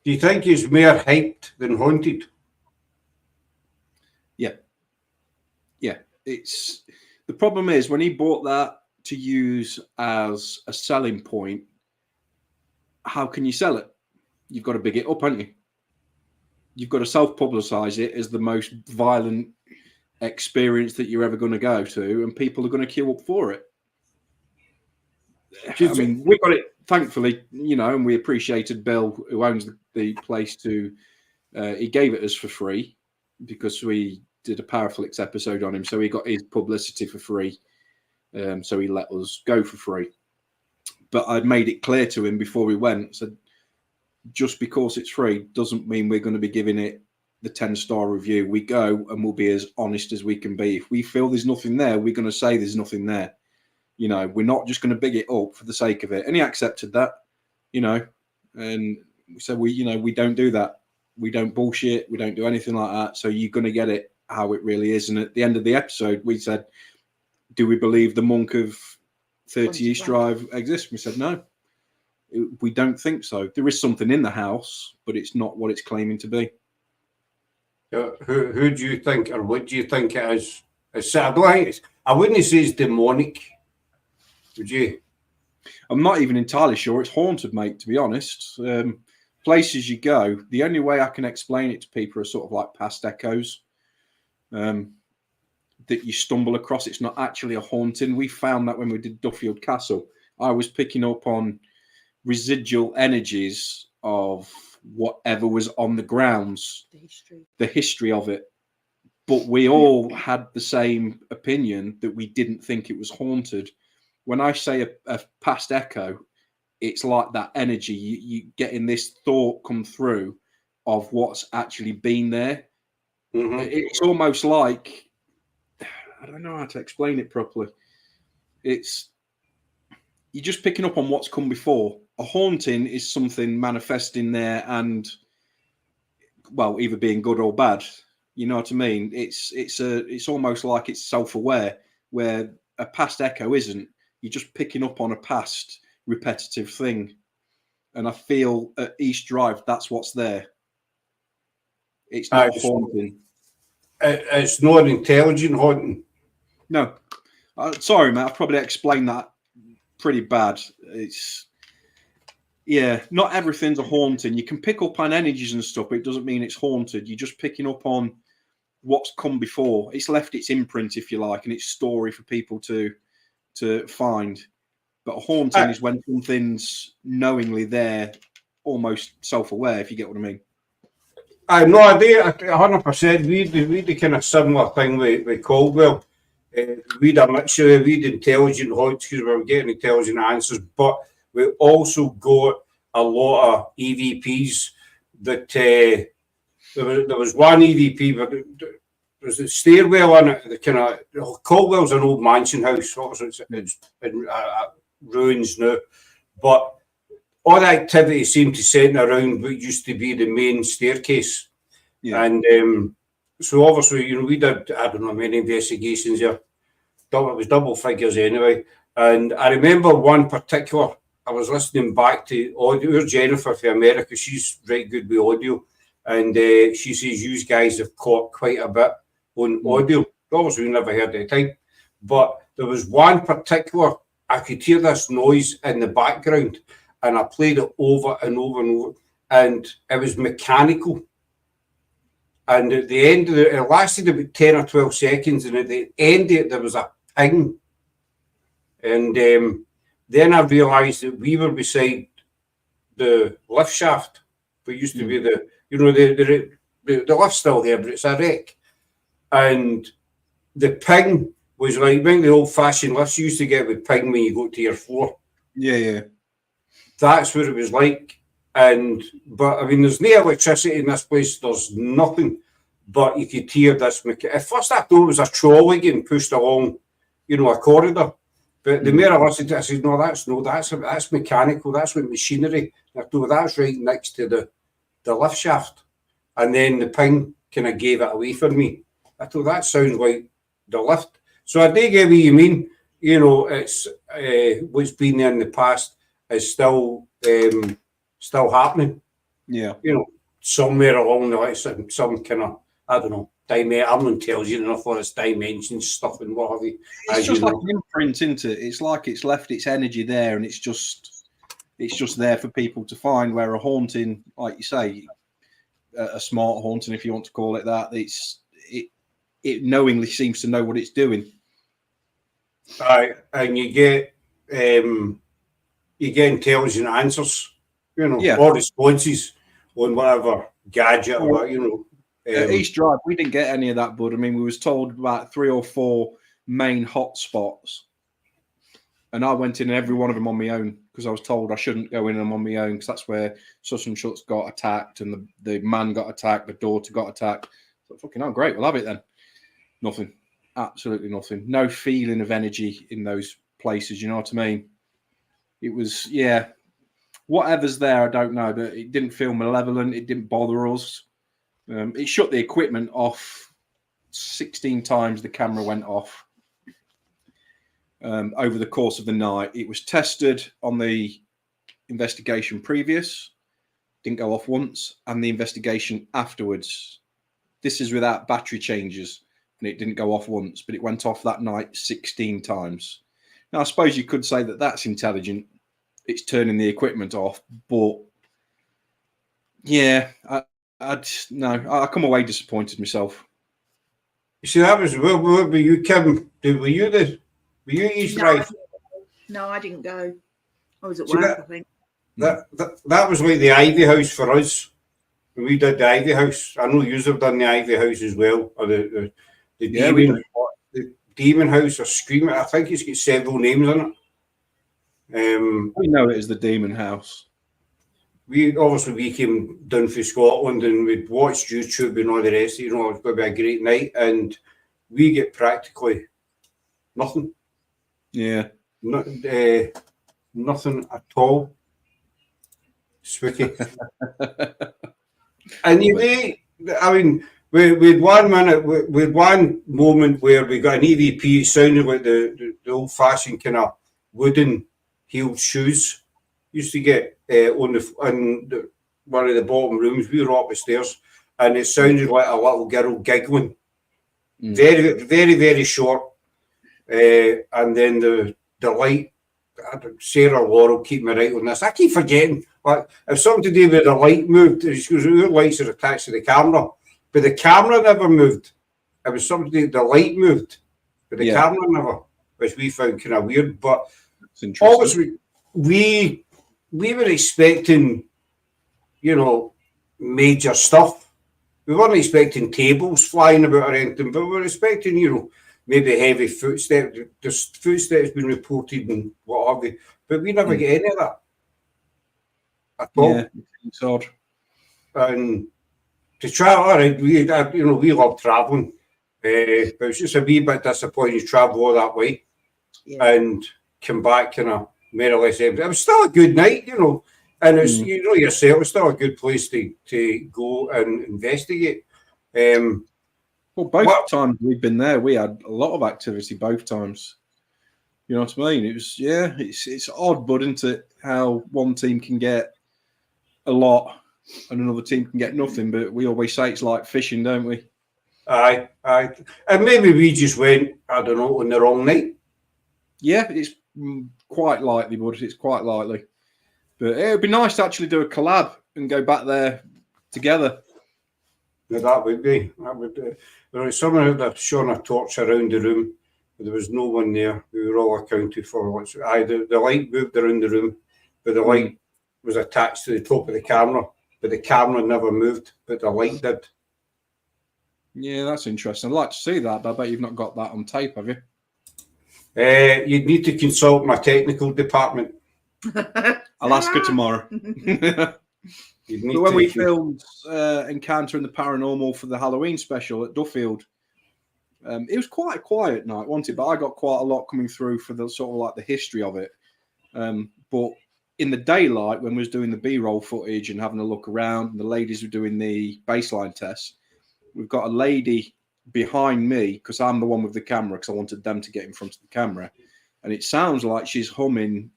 Do you think it's more hyped than haunted? Yeah. Yeah. It's the problem is when he bought that to use as a selling point, how can you sell it? You've got to big it up, haven't you? You've got to self-publicize it as the most violent experience that you're ever going to go to, and people are going to queue up for it. I mean, we got it, thankfully, you know, and we appreciated Bill, who owns the place, he gave it us for free because we did a Powerflix episode on him. So he got his publicity for free. So he let us go for free. But I'd made it clear to him before we went, said, just because it's free doesn't mean we're going to be giving it the 10-star review. We go and we'll be as honest as we can be. If we feel there's nothing there, we're going to say there's nothing there. You know, we're not just going to big it up for the sake of it. And he accepted that, you know, and so we don't do that. We don't bullshit. We don't do anything like that. So you're going to get it how it really is. And at the end of the episode, we said, do we believe the monk of 30 East Drive exists? We said, no, we don't think so. There is something in the house, but it's not what it's claiming to be. Who do you think, or what do you think it is? I wouldn't say it's demonic. Would you? I'm not even entirely sure. It's haunted, mate, to be honest. Places you go, the only way I can explain it to people are sort of like past echoes that you stumble across. It's not actually a haunting. We found that when we did Duffield Castle. I was picking up on residual energies of whatever was on the grounds, The the history of it. But we all had the same opinion that we didn't think it was haunted. When I say a past echo, it's like that energy. You getting this thought come through of what's actually been there. It's almost like, I don't know how to explain it properly. It's you're just picking up on what's come before. A haunting is something manifesting there and, well, either being good or bad. You know what I mean? It's almost like it's self-aware, where a past echo isn't. You're just picking up on a past repetitive thing. And I feel at East Drive, that's what's there. It's not haunting. It's not an intelligent haunting. No. Sorry, mate. I've probably explained that pretty bad. Not everything's a haunting. You can pick up on energies and stuff, but it doesn't mean it's haunted. You're just picking up on what's come before. It's left its imprint, if you like, and its story for people to find. But a haunting is when something's knowingly there, almost self-aware, if you get what I mean. I have no idea, 100%. We the kind of similar thing with Caldwell. We'd a mixture, we'd intelligent hauntings because we were getting intelligent answers, but we also got a lot of EVPs that there was one EVP, but there was a stairwell in it. The kind of Caldwell's an old mansion house, obviously it's in ruins now, but all the activity seemed to centre around what used to be the main staircase. Yeah. And so obviously, we did, I don't know, many investigations there. It was double figures anyway. And I remember one particular, I was listening back to audio, Jennifer from America, she's very good with audio. And she says, you guys have caught quite a bit on audio. Obviously, we never heard it at the time. But there was one particular, I could hear this noise in the background. And I played it over and over and over. And it was mechanical. And at the end of it lasted about 10 or 12 seconds. And at the end of it, there was a ping. And then I realised that we were beside the lift shaft. We used to be the lift's still there, but it's a wreck. And the ping was like, the old-fashioned lifts you used to get with ping when you go to your floor. Yeah. That's what it was like. But I mean, there's no electricity in this place. There's nothing. But you could hear this. At first, I thought it was a trolley getting pushed along, a corridor. But the more I listened to it, I said, that's mechanical. That's with machinery. And I thought that's right next to the lift shaft. And then the ping kind of gave it away for me. I thought that sounds like the lift. So I do get what you mean. It's what's been there in the past is still happening. Yeah. Somewhere along the line, some kind of, I don't know, I'm not intelligent enough for its dimensions stuff and what have you. It's just like an imprint, isn't it? It's like it's left its energy there and it's just there for people to find, where a haunting, like you say, a smart haunting, if you want to call it that, it knowingly seems to know what it's doing. And you get intelligent answers, or responses on whatever gadget or at East Drive, we didn't get any of that, bud. I mean, we was told about 3 or 4 main hotspots, and I went in every one of them on my own because I was told I shouldn't go in them on my own because that's where such and such got attacked and the man got attacked, the daughter got attacked. So fucking, oh great, we'll have it then. Nothing, absolutely nothing. No feeling of energy in those places. You know what I mean? It was, whatever's there, I don't know, but it didn't feel malevolent. It didn't bother us. It shut the equipment off 16 times. The camera went off over the course of the night. It was tested on the investigation previous, didn't go off once, and the investigation afterwards. This is without battery changes, and it didn't go off once, but it went off that night 16 times. Now, I suppose you could say that that's intelligent. It's turning the equipment off, but yeah, I come away disappointed myself. You see, that was what were you, Kim? Were you East Drive? No, I didn't go. I was at work, I think. That was like the Ivy House for us. When we did the Ivy House. I know you have done the Ivy House as well, or the Demon House or Screaming. I think it's got several names in it. We know it as the Demon House. We came down from Scotland and we'd watched YouTube and all the rest. You know, it's going to be a great night, and we get practically nothing. Yeah, nothing at all. Spooky. And I mean, we had 1 minute, we had one moment where we got an EVP. It sounded like the old-fashioned kind of wooden heeled shoes used to get on one of the bottom rooms. We were up the stairs, and it sounded like a little girl giggling. Very, very, very short. And then the light. Sarah Laurel, keep me right on this. I keep forgetting. Like, if something to do with the light moved, she goes, "Your lights are attached to the camera," but the camera never moved. It was something to do, the light moved, but the camera never, which we found kind of weird. But obviously, we were expecting, you know, major stuff. We weren't expecting tables flying about or anything, but we were expecting, you know, maybe heavy footsteps. There's footsteps been reported and what have you, but we never get any of that at all. Yeah, it's odd. And to travel, all right, we love travelling, but it's just a wee bit disappointing to travel all that way and come back kind of more or less empty. It was still a good night, you know, and it's you know yourself, it's still a good place to go and investigate. Well, both times we've been there, we had a lot of activity both times. You know what I mean? It was, it's odd, but isn't it, how one team can get a lot and another team can get nothing, but we always say it's like fishing, don't we? Aye. And maybe we just went, I don't know, on the wrong night. Yeah, it's quite likely, but it's quite likely. But it would be nice to actually do a collab and go back there together. Yeah, that would be. There was someone out there showing a torch around the room, but there was no one there. We were all accounted for. The light moved around the room, but the light was attached to the top of the camera, but the camera never moved, but the light did. Yeah, that's interesting. I'd like to see that, but I bet you've not got that on tape, have you? You'd need to consult my technical department. I'll ask her tomorrow. But when we filmed Encountering the Paranormal for the Halloween special at Duffield, it was quite a quiet night, wasn't it? But I got quite a lot coming through for the sort of like the history of it. But in the daylight, when we was doing the B-roll footage and having a look around, and the ladies were doing the baseline tests, we've got a lady behind me, because I'm the one with the camera, because I wanted them to get in front of the camera. And it sounds like she's humming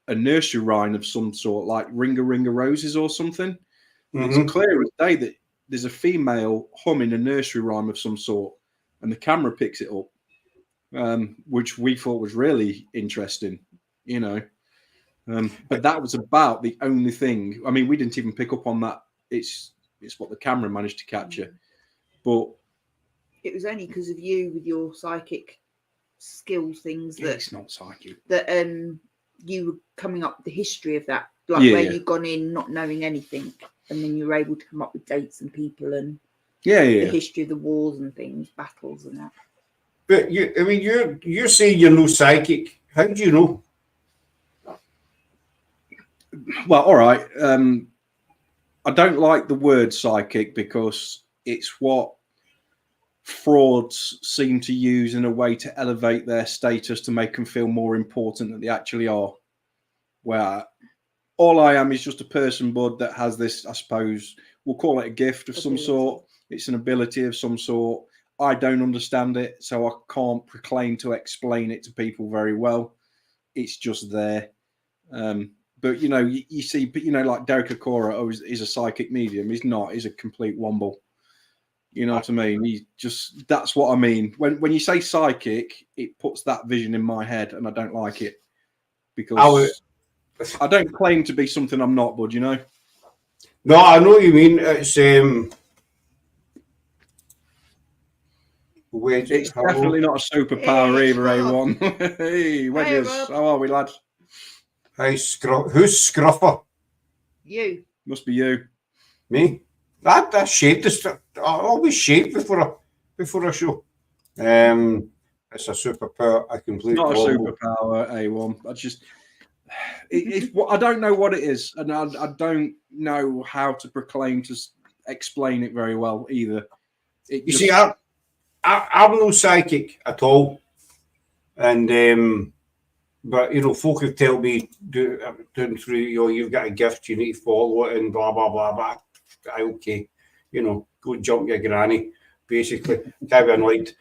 a nursery rhyme of some sort, like Ring a Ring of Roses or something. It's clear as day that there's a female humming a nursery rhyme of some sort, and the camera picks it up, which we thought was really interesting, you know. But that was about the only thing. I mean, we didn't even pick up on that. It's what the camera managed to capture. But it was only because of you with your psychic skills things that it's not psychic. That you were coming up with the history of that, like where you've gone in not knowing anything, and then you were able to come up with dates and people and the history of the wars and things, battles and that. But you're saying you're no psychic. How do you know? Well, all right. I don't like the word psychic because it's what frauds seem to use in a way to elevate their status to make them feel more important than they actually are. Where all I am is just a person, bud, that has this, I suppose, we'll call it a gift of some sort. It's an ability of some sort. I don't understand it, so I can't proclaim to explain it to people very well. It's just there. But, you know, you see, but, you know, like Derek Okora is a psychic medium. He's not. He's a complete womble. You know what I mean? He just, that's what I mean. When you say psychic, it puts that vision in my head, and I don't like it because I don't claim to be something I'm not, bud, you know? No, I know what you mean. It's it's definitely not a superpower either, A1. Hey, Wedges. How are we, lads? Hey, who's Scruffer? You. Must be you. Me? I shaved this. I always shave before a show. It's a superpower. I completely not a superpower. A1. I just I don't know what it is, and I don't know how to explain it very well either. See, I'm no psychic at all, and but folk have told me doing through you've got a gift, you need to follow it, and blah blah blah blah. Okay, go jump your granny, basically, can't be annoyed,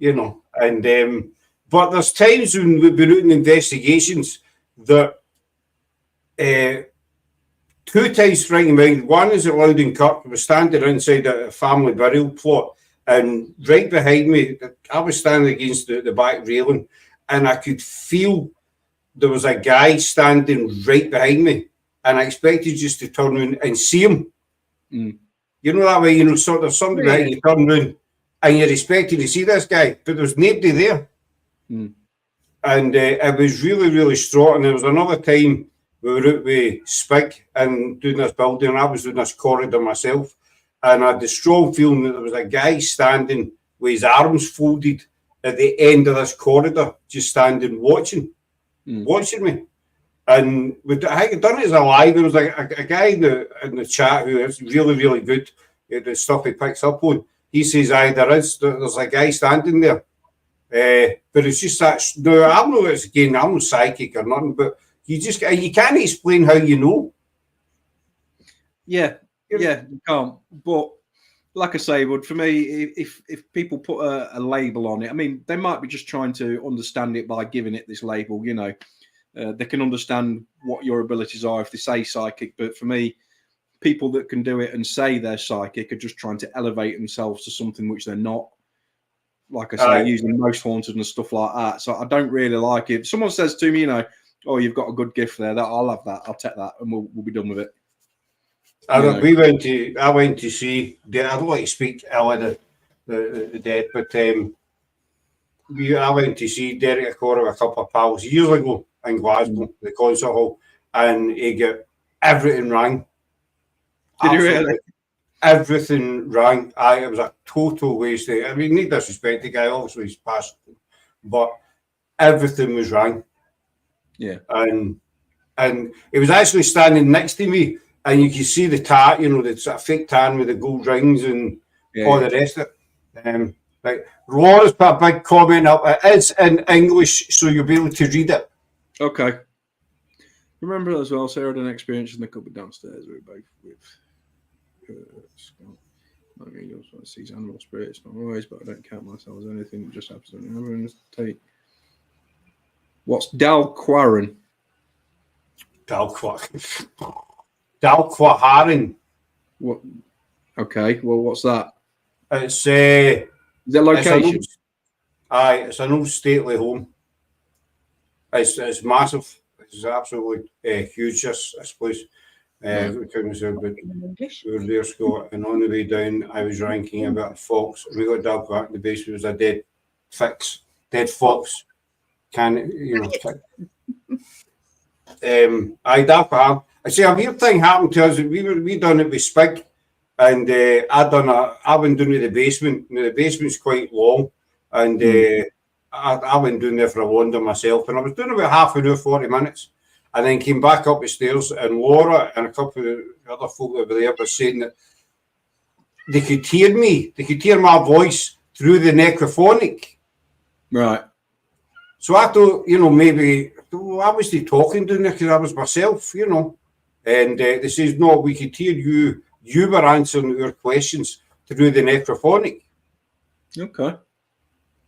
and but there's times when we've been doing investigations that 2 times springing mind. One is at Loudon Kirk. I was standing inside a family burial plot, and right behind me, I was standing against the back railing, and I could feel there was a guy standing right behind me, and I expected just to turn around and see him. You know that way, sort of somebody behind you turn around, and you're expecting to see this guy, but there was nobody there. And it was really, really strong. And there was another time we were out with Spig and doing this building, and I was doing this corridor myself, and I had the strong feeling that there was a guy standing with his arms folded at the end of this corridor, just standing watching me. And I had done it as a live. There was a guy in the chat who is really, really good at the stuff he picks up on. He says, there's a guy standing there. But it's just that. No, I'm no psychic or nothing, but you can't explain how you know. Yeah, you can't. But like I say, Wood, for me, if people put a label on it, I mean, they might be just trying to understand it by giving it this label. They can understand what your abilities are if they say psychic. But for me, people that can do it and say they're psychic are just trying to elevate themselves to something which they're not. Like I say, using most haunted and stuff like that. So I don't really like it. If someone says to me, oh, you've got a good gift there, I'll have that. I'll take that, and we'll be done with it. I went to see. I don't like to speak ill of the dead, but I went to see Derek Acora with a couple of pals years ago in Glasgow, the concert hall, and he got everything rang. Did he really? Everything rang. It was a total waste. I mean, need disrespect the guy, obviously he's passed, but everything was rang. Yeah. And he was actually standing next to me, and you can see the tat, the sort of fake tan with the gold rings and all the rest of it. Like Laura's put a big comment up. It is in English, so you'll be able to read it. Okay. Remember as well, Sarah had an experience in the cupboard downstairs. We were both with Scott. I mean, also sees animal spirits, not always, but I don't count myself as anything. It just happens to remember. What's Dalquharan? Dalquharan. What? Okay. Well, what's that? It's is it location? It's an old stately home. It's massive. It's absolutely huge. This place. We were there, Scott, and on the way down, I was ranking about a fox. We got Dalquharan in the base. It was a dead fox. Dalquharan. I see a weird thing happened to us. We done it with Spig, and I went down to the basement. Now, the basement's quite long, and I went down there for a wander myself, and I was doing about half an hour, 40 minutes. And then came back up the stairs, and Laura and a couple of the other folk that were there were saying that they could hear me. They could hear my voice through the necrophonic. Right. So I thought, maybe I was talking down there because I was myself, And they says, no, we could hear you. You were answering your questions through the necrophonic. Okay.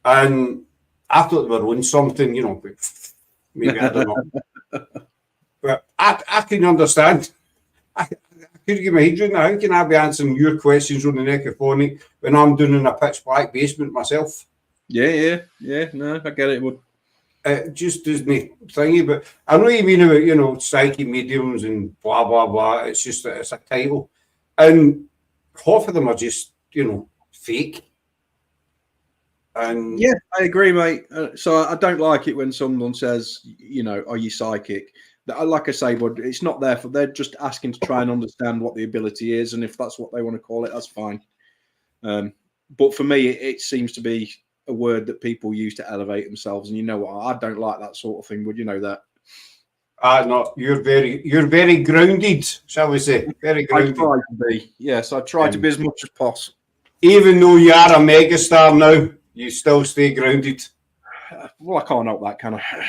And I thought they were on something, but maybe I don't know. But I can understand. I couldn't get my head around that. How can I be answering your questions on the necrophonic when I'm doing in a pitch black basement myself? Yeah. No, I get it. It just doesn't thingy. But I know you mean about, psychic mediums and blah, blah, blah. It's just that it's a title. And half of them are just, fake. And yeah, I agree, mate. So I don't like it when someone says, are you psychic? Like I say, bud, it's not there for. They're just asking to try and understand what the ability is, and if that's what they want to call it, that's fine. But for me, it seems to be a word that people use to elevate themselves, and you know what? I don't like that sort of thing. Would you know that? No, you're very grounded, shall we say? Very grounded. I try to be. Yes, I try to be as much as possible. Even though you are a megastar now, you still stay grounded. Well, I can't help that, can I?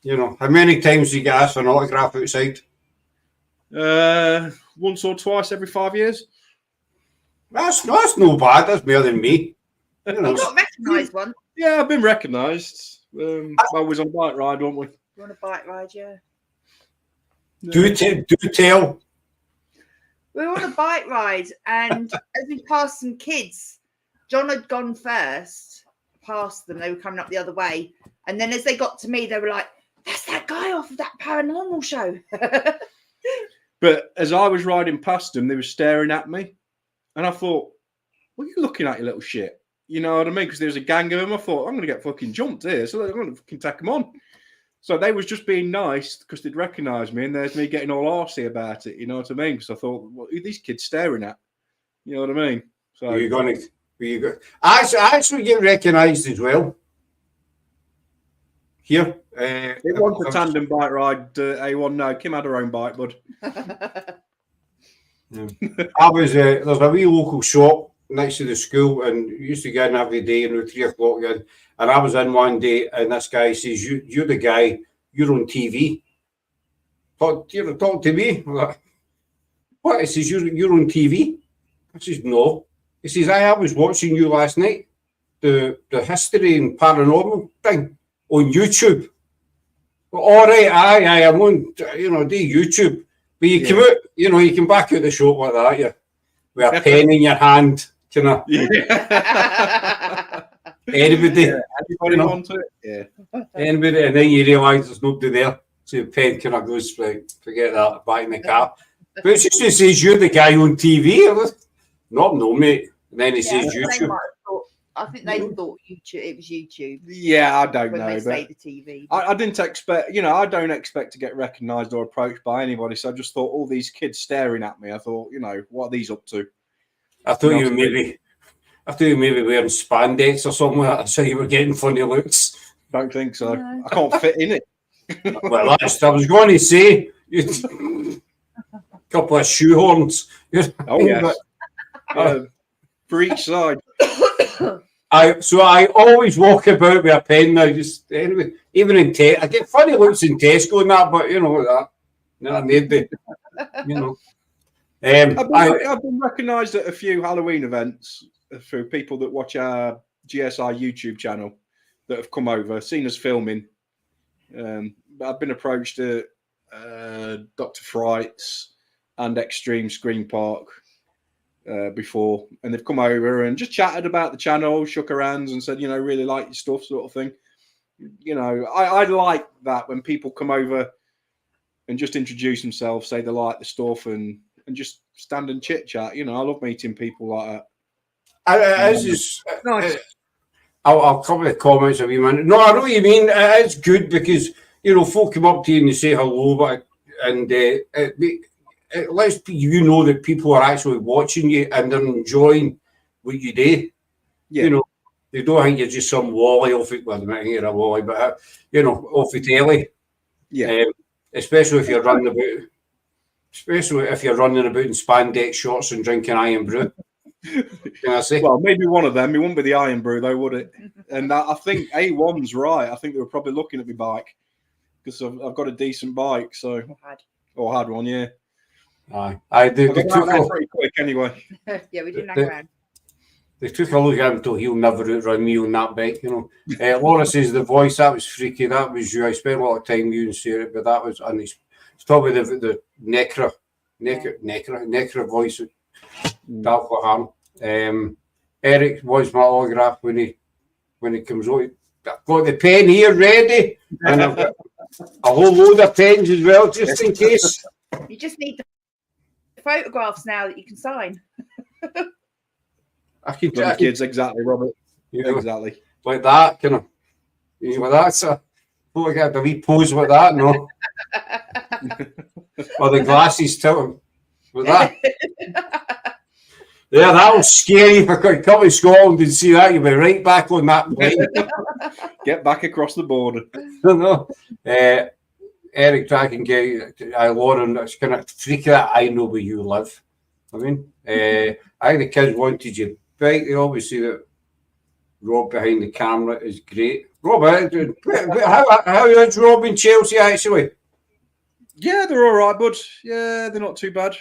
You know, how many times do you get asked for an autograph outside? Once or twice every 5 years. That's no bad. That's more than me. You got recognised one. Yeah, I've been recognised. I was on a bike ride, weren't we? You on a bike ride, yeah. Do tell. We were on a bike ride, and as we passed some kids, John had gone first, past them. They were coming up the other way, and then as they got to me, they were like, "That's that guy off of that paranormal show." But as I was riding past them, they were staring at me, and I thought, "What are you looking at, you little shit?" You know what I mean? Because there's a gang of them. I thought, I'm going to get fucking jumped here, so I'm going to fucking take them on. So they was just being nice because they'd recognise me, and there's me getting all arsey about it. You know what I mean? Because I thought, what are these kids staring at? You know what I mean? So are you going to? I actually get recognised as well. Here, it wasn't a tandem bike ride. A1, no, Kim had her own bike, bud. Yeah. I was there's a wee local shop next to the school, and used to get in every day, 3 o'clock in. And I was in one day, and this guy says, "You're the guy. You're on TV. Talk to me." I'm like, what? He says, "You're on TV." I says, "No." He says, I was watching you last night, the history and paranormal thing on YouTube." Well, all right, aye, I'm on, do YouTube. But you come out, you come back out the shop like that, yeah, with a pen in your hand, kind of. Yeah. Anybody want it? Yeah. Anybody, and then you realise there's nobody there. So the pen kind of goes, like, forget that, back in the car. But it's just, it says, "You're the guy on TV." Not no, mate. And then he says YouTube. I think they thought YouTube. It was YouTube. Yeah, I don't when know. They say the TV. I didn't expect. I don't expect to get recognised or approached by anybody. So I just thought, all these kids staring at me. I thought, what are these up to? I thought you maybe wearing spandex or something like that, so you were getting funny looks. Don't think so. No. I can't fit in it. Well, I was going to say, a couple of shoehorns. Oh yes. For each side. So I always walk about with a pen now. Just anyway, even in I get funny looks in Tesco and that, but that. No, I need the, I've been recognised at a few Halloween events through people that watch our GSI YouTube channel that have come over, seen us filming. I've been approached at Dr. Fright's and Extreme Screen Park before, and they've come over and just chatted about the channel, shook our hands and said, really like your stuff, sort of thing. I like that when people come over and just introduce themselves, say they like the stuff, and just stand and chit chat. I love meeting people like that. Nice. I'll cover the comments a wee minute. No, I know what you mean. It's good because folk come up to you and they say hello, but it lets you know that people are actually watching you and they're enjoying what you do. Yeah. They don't think you're just some wally off it. Well, I think you're a wally, but off the telly. Yeah. Especially if you're running about. Especially if you're running about in spandex shorts and drinking Iron Brew. Can I say? Well, maybe one of them. It wouldn't be the Iron Brew, though, would it? And I think A1's right. I think they were probably looking at my bike because I've got a decent bike. So or had one, yeah. They took pretty quick anyway. Yeah, we didn't hang around. They took a look at him until he'll never outrun me on that bike, Laura says the voice, that was freaky. That was you. I spent a lot of time with you and Sarah, but that was, and it's probably the necra voice. That got harm. Eric wants my autograph when he comes out. I've got the pen here ready, and I've got a whole load of pens as well, just in case. You just need the photographs now that you can sign. I can kids, exactly, Robert. Exactly. Like that, with that, so I get the wee pose with that, no. or the glasses tilting. With that. Yeah, that was scary. If I could come to Scotland and see that, you'd be right back on that plane. Get back across the border. No. Eric Dragon Gay, Lauren, it's kind of freaky that I know where you live. I mean, I think the kids wanted you back. They always say that Rob behind the camera is great. Rob, how is Rob in Chelsea actually? Yeah, they're all right, bud. Yeah, they're not too bad.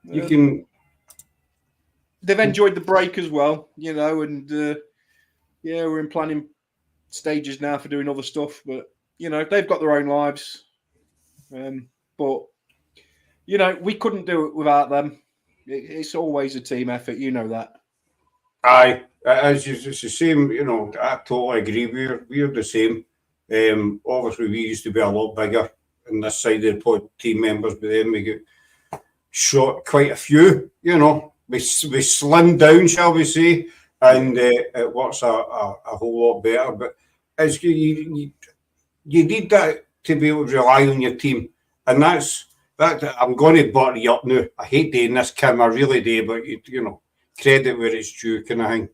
You can. They've enjoyed the break as well, you know, and yeah, we're in planning stages now for doing other stuff, but you know, they've got their own lives. But you know, we couldn't do it without them. It's always a team effort, you know that. Aye, it's the same. You know, I totally agree. We're the same. Obviously, we used to be a lot bigger in this side of the pod, team members, but then we got shot quite a few. You know, we slimmed down, shall we say, and it works a whole lot better. But as you need that to be able to rely on your team, and that's that. I'm going to butter you up now. I hate doing this, Kim. I really do, but you know, credit where it's due, kind of thing.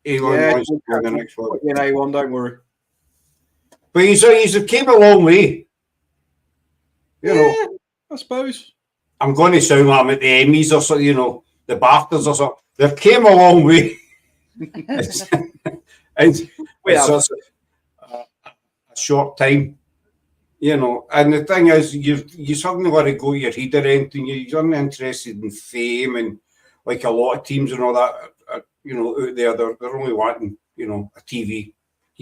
Elon wants to go the next one. In A1, don't worry. But he's came a long way. You know, I suppose. I'm going to sound like I'm at the Emmys or something, you know, the BAFTAs or something. They've came a long way. it's a short time, you know. And the thing is, you suddenly want to go your head or anything. You're not interested in fame and like a lot of teams and all that. You know, out there, they're only wanting, you know, a TV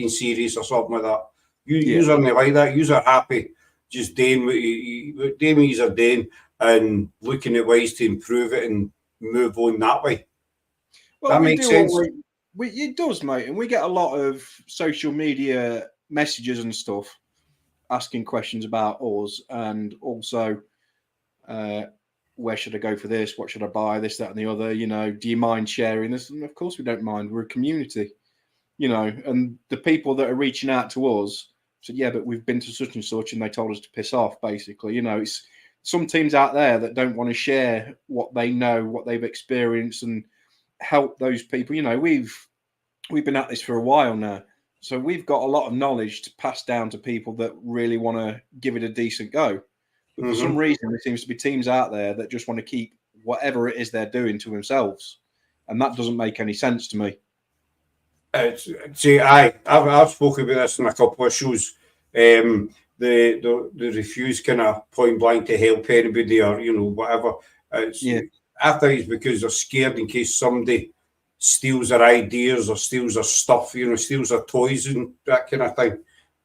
series or something like that. You only like that. You are happy just doing what you are doing and looking at ways to improve it and move on that way. Well, that makes sense. It does, mate. And we get a lot of social media messages and stuff asking questions about us, and also where should I go for this? What should I buy? This, that, and the other. You know, do you mind sharing this? And of course we don't mind. We're a community, you know. And the people that are reaching out to us said, yeah, but we've been to such and such, and they told us to piss off. Basically, you know, it's some teams out there that don't want to share what they know, what they've experienced, and help those people. You know, we've been at this for a while now, so we've got a lot of knowledge to pass down to people that really want to give it a decent go. But for some reason, there seems to be teams out there that just want to keep whatever it is they're doing to themselves, and that doesn't make any sense to me. See, I've spoken about this in a couple of shows. They refuse kind of point blank to help anybody or, you know, whatever. I think it's because they're scared in case somebody steals their ideas or steals their stuff, you know, steals their toys and that kind of thing.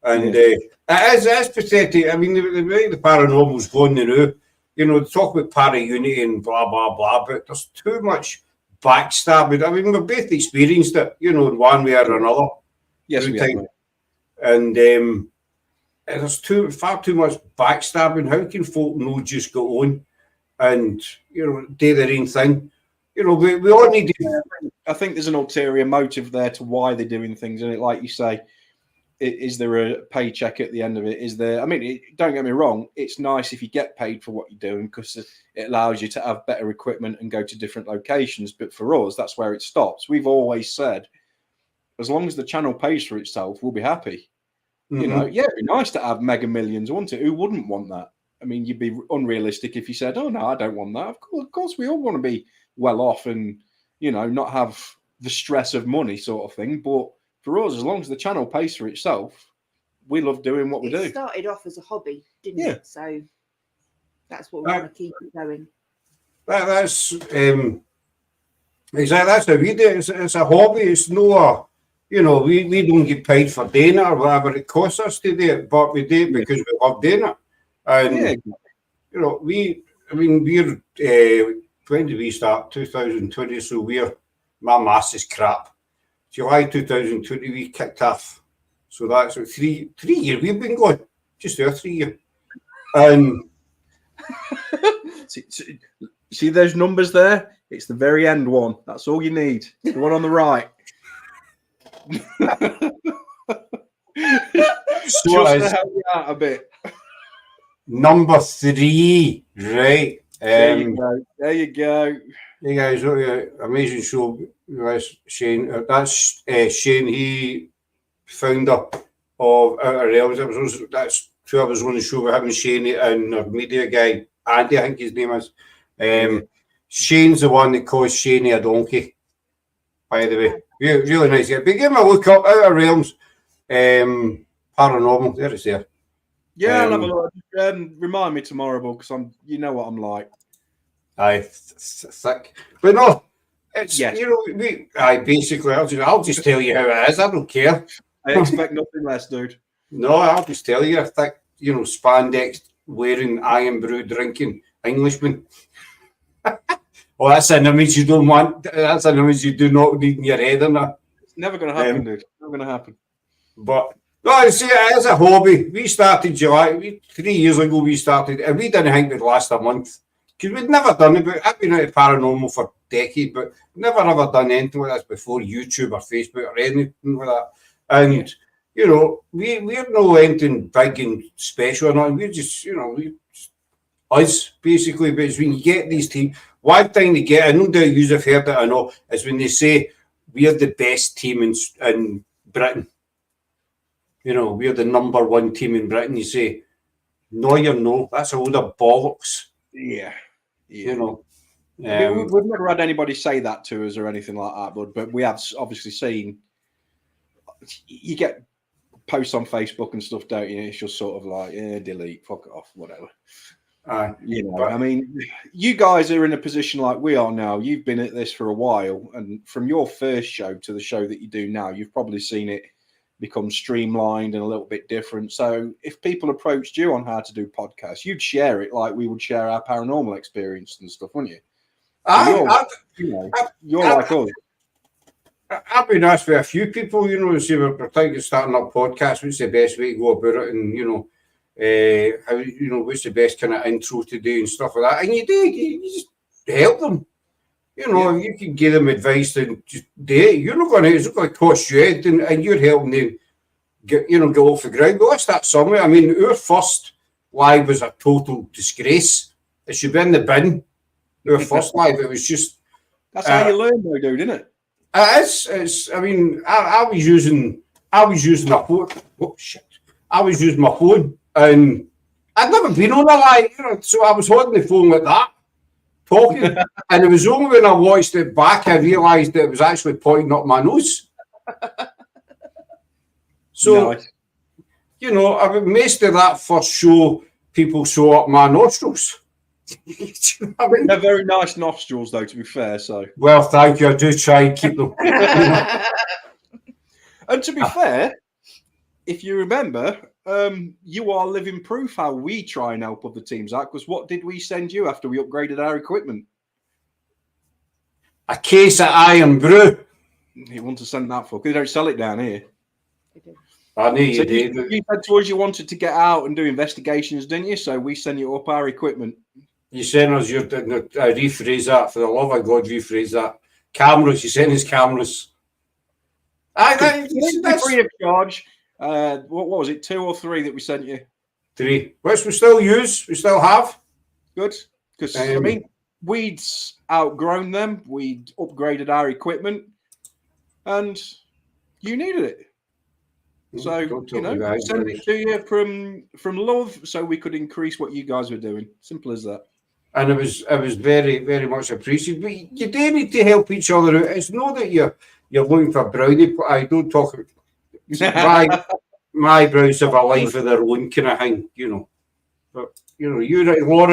And it's pathetic. I mean, the paranormal's gone now. You know, they talk about para-unity and blah, blah, blah, but there's too much backstabbing. I mean, we've both experienced it, you know, in one way or another. Yes, we have. And there's far too much backstabbing. How can folk not just go on and, you know, do their own thing? You know, we all need to... I think there's an ulterior motive there to why they're doing things. And like you say, is there a paycheck at the end of it? Is there... I mean, don't get me wrong. It's nice if you get paid for what you're doing because it allows you to have better equipment and go to different locations. But for us, that's where it stops. We've always said, as long as the channel pays for itself, we'll be happy. You know, yeah, it'd be nice to have mega millions, wouldn't it? Who wouldn't want that? I mean, you'd be unrealistic if you said, oh, no, I don't want that. Of course, we all want to be well off and, you know, not have the stress of money sort of thing. But for us, as long as the channel pays for itself, we love doing what we do. It started off as a hobby, didn't it? So that's what we want to keep it going. That's exactly. That's how we do it. It's a hobby. It's no... You know, we don't get paid for doing it or whatever it costs us to do it, but we do it because we love doing it. And, you know, we're, when did we start? 2020, so my maths is crap. July 2020, we kicked off. So that's 3 years we've been going, just there, 3 years. And see those numbers there? It's the very end one. That's all you need. The one on the right. So Just it to is. help you out a bit. Number 3, right? There you go. There you go. Hey guys, amazing show. That's Shane. That's Shane. He founder of Outer Realms. That's who I was on the show with him and Shane and our media guy Andy, I think his name is. Shane's the one that caused Shane a donkey. By the way, really nice guy. But give him a look up. Outer Realms, paranormal. There it's there. Yeah, I'll have a look. Remind me tomorrow, because you know what I'm like. Aye, thick. But no, it's basically I'll just tell you how it is. I don't care. I expect nothing less, dude. No, I'll just tell you, thick, spandex wearing iron brew drinking Englishman. Oh, that's an image you don't want. That's an image you do not need in your head, isn't it? It's never going to happen, dude. Never going to happen. But no, I see it as a hobby. We started July 3 years ago. We started, and we didn't think we'd last a month because we'd never done it. But I've been out of paranormal for decades, but never ever done anything like this before YouTube or Facebook or anything like that. And we're no anything big and special or nothing. We're just us basically. But it's when you get these teams, one thing they get, I know that you've heard it, I know, is when they say we're the best team in Britain. We're the number 1 team in Britain. You say, no, you're no. That's a load of bollocks. Yeah. I mean, we've never had anybody say that to us or anything like that, but we have obviously seen. You get posts on Facebook and stuff, don't you? It's just sort of like, delete, fuck it off, whatever. I mean, you guys are in a position like we are now. You've been at this for a while, and from your first show to the show that you do now, you've probably seen it become streamlined and a little bit different. So if people approached you on how to do podcasts, you'd share it like we would share our paranormal experience and stuff, wouldn't you? You're like us. I've been asked by a few people, say we're thinking of starting up podcasts. What's the best way to go about it? And how what's the best kind of intro to do and stuff like that. And you just help them. You can give them advice and just do it. It's not going to cost you anything, and you're helping them get off the ground. But let's start somewhere. I mean, our first live was a total disgrace. It should be in the bin. Our first live, it was just. That's how you learn, though, dude, isn't it? It's. I mean, I was using my phone. Oh shit! I was using my phone, and I'd never been on a live, so I was holding the phone like that, talking, and it was only when I watched it back I realised that it was actually pointing up my nose. So, nice. I most of that first show, people saw up my nostrils. I mean? They're very nice nostrils, though, to be fair. So, well, thank you. I do try and keep them. And to be fair, if you remember, you are living proof how we try and help other teams out. Because what did we send you after we upgraded our equipment? A case of iron brew. You want to send that for? Because they don't sell it down here. I knew you did. You said to us you wanted to get out and do investigations, didn't you? So we sent you up our equipment. You sent us your. I rephrase that for the love of God. Rephrase that. Cameras. You sent us cameras. That's free of charge. What was it? 2 or 3 that we sent you? 3, which we still use. We still have. Good, because I mean, we'd outgrown them. We'd upgraded our equipment, and you needed it. So send it to you from love, so we could increase what you guys were doing. Simple as that. And it was very, very much appreciated. But you do need to help each other out. It's not that you're looking for brownie. I don't talk. My brows have a life of their own, kind of thing, But Laura,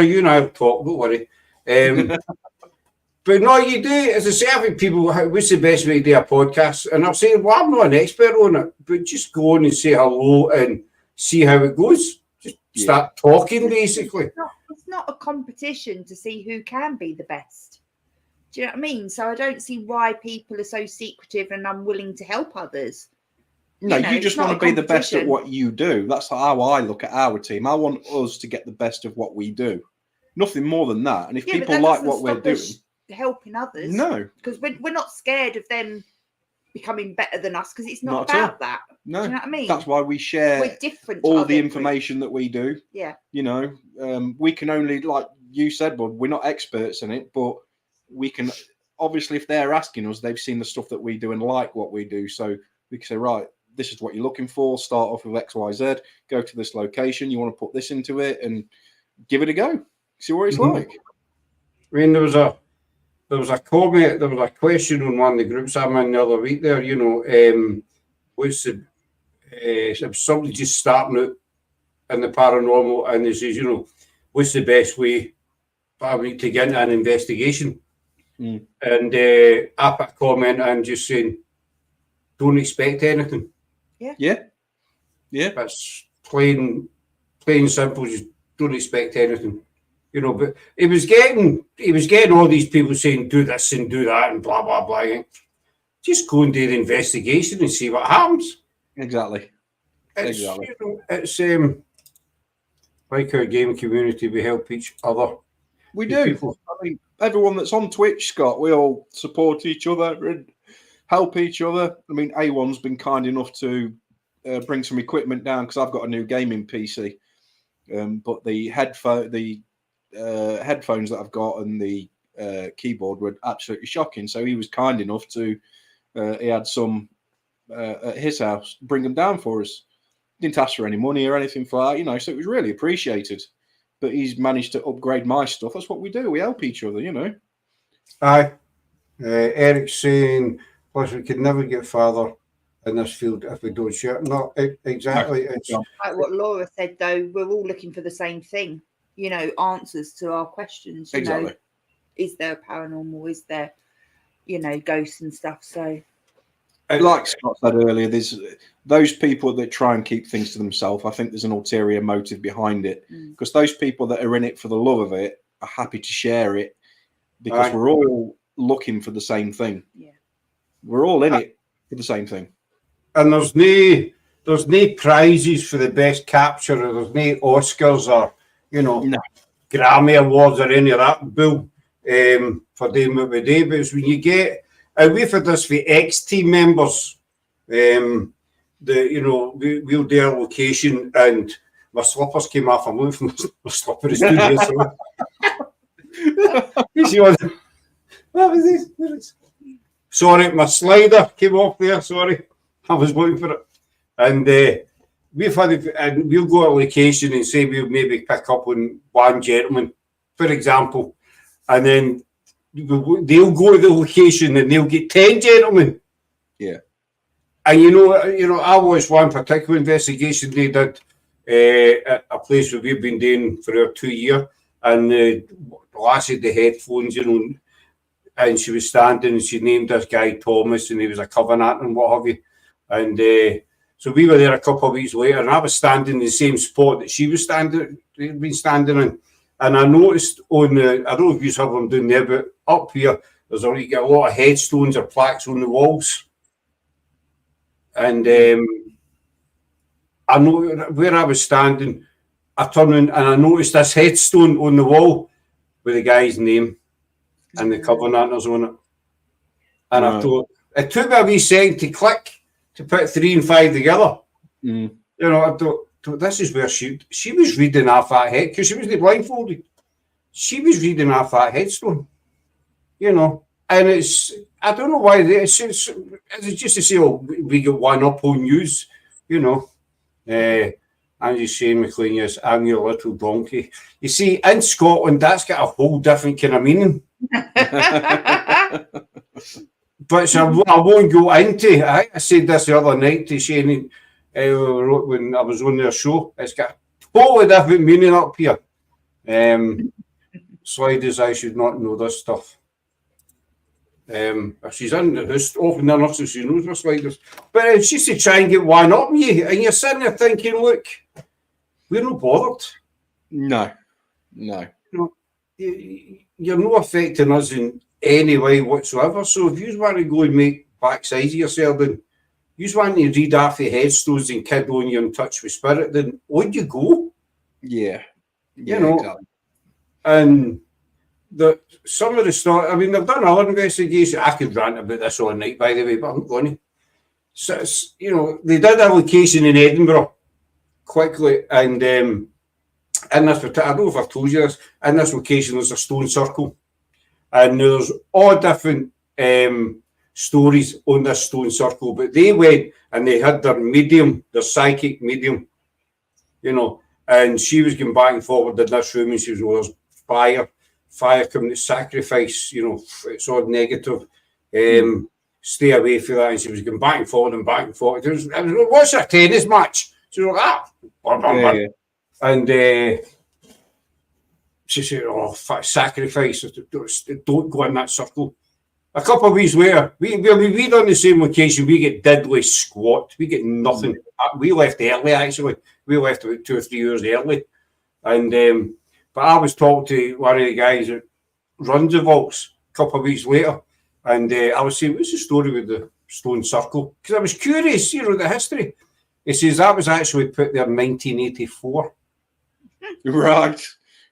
you and I will talk. Don't worry. But no, you do. As I say, I think people, what's the best way to do a podcast? And I'm saying, well, I'm not an expert on it, but just go on and say hello and see how it goes. Just start talking, basically. It's not a competition to see who can be the best. Do you know what I mean? So I don't see why people are so secretive and unwilling to help others. No, you just want to be the best at what you do. That's how I look at our team. I want us to get the best of what we do. Nothing more than that. And if people like what we're doing, helping others, no, because we're not scared of them becoming better than us, because it's not about that. No, do you know what I mean? That's why we share We're different all the information that we do. Yeah. You know, we can only, like you said, well, we're not experts in it, but we can, obviously, if they're asking us, they've seen the stuff that we do and like what we do. So we can say, right, this is what you're looking for. Start off with X, Y, Z. Go to this location. You want to put this into it and give it a go. See what it's like. I mean, there was a comment, there was a question on one of the groups I'm in the other week there, you know, what's the, if somebody just starting out in the paranormal and they says, you know, what's the best way to get into an investigation? And I put a comment and just saying, don't expect anything. Yeah. That's plain simple, just don't expect anything. You know, but he was getting all these people saying, do this and do that and blah, blah, blah. Just go and do the investigation and see what happens. Exactly. You know, it's like our game community, we help each other. We do. People. I mean, everyone that's on Twitch, Scott, we all support each other and help each other. I mean, A1's been kind enough to bring some equipment down because I've got a new gaming PC. But the headphones that I've got and the keyboard were absolutely shocking. So he was kind enough to, he had some at his house, bring them down for us. Didn't ask for any money or anything for that, you know, so it was really appreciated. But he's managed to upgrade my stuff. That's what we do. We help each other, you know. Aye. Eric's saying, plus we could never get further in this field if we don't share. No, exactly. It's like what Laura said, though, we're all looking for the same thing, you know, answers to our questions. You know, is there paranormal? Is there, you know, ghosts and stuff? So, like Scott said earlier, there's those people that try and keep things to themselves. I think there's an ulterior motive behind it, because those people that are in it for the love of it are happy to share it because we're all looking for the same thing. Yeah, we're all in it for the same thing. And there's no prizes for the best capture, or there's no Oscars or, you know, Grammy Awards or any of that bull for doing what we do. But it's when you get, and we've had this for ex-team members, we'll do our location and my slippers came off. I'm looking for my slipper in the studio. What was this? Sorry, my slider came off there. Sorry, I was looking for it. And we'll go to a location and say we'll maybe pick up on one gentleman, for example, and then they'll go to the location and they'll get 10 gentlemen. Yeah. And you know, I watched one particular investigation they did at a place where we've been doing for about 2 years, and the lass had the headphones, you know, and she was standing and she named this guy Thomas, and he was a Covenant and what have you. And so we were there a couple of weeks later, and I was standing in the same spot that she was been standing in. And I noticed on the, I don't know if you have them down there, but up here, there's already got a lot of headstones or plaques on the walls. And I know where I was standing, I turned in and I noticed this headstone on the wall with the guy's name and the Covenanters on it. And I thought, it took me a wee second to click to put 3 and 5 together. You know, I thought, this is where she was reading off that head, because she wasn't blindfolded. She was reading off that headstone, you know. And it's, I don't know why, it's just to say, oh, we got one up on news, you know. I'm just saying, McLean, yes, I'm your little donkey. You see, in Scotland, that's got a whole different kind of meaning. But so I won't go into. I said this the other night to Shane when I was on their show. It's got a totally different meaning up here. Sliders, I should not know this stuff. If she's in the house often enough, so she knows her sliders. But it's just to try and get one up on you, and you're sitting there thinking, look, we're not bothered. No. You know, you're not affecting us in any way whatsoever. So if you want to go and make backsides of yourself, then you just want to read off the headstones and kid on you in touch with spirit, then on you go. Yeah. You know. Exactly. And some of the stuff, I mean, they've done other investigations. I could rant about this all night, by the way, but I'm not going to. So it's, you know, they did a location in Edinburgh quickly, and in this, I don't know if I've told you this, in this location there's a stone circle, and there's all different stories on this stone circle, but they went and they had their medium, their psychic medium, you know, and she was going back and forward in this room, and she was, well, there's fire coming to sacrifice, you know, it's all negative. Stay away from that. And she was going back and forward and back and forward. It was what's a tennis match? She was like, and she said, "Oh, sacrifice! Don't go in that circle." A couple of weeks later, we on the same location. We get diddly squat. We get nothing. We left early, actually. We left about 2 or 3 years early, and but I was talking to one of the guys that runs the vaults a couple of weeks later. And I was saying, what's the story with the stone circle? Because I was curious, you know, the history. He says that was actually put there in 1984. Right.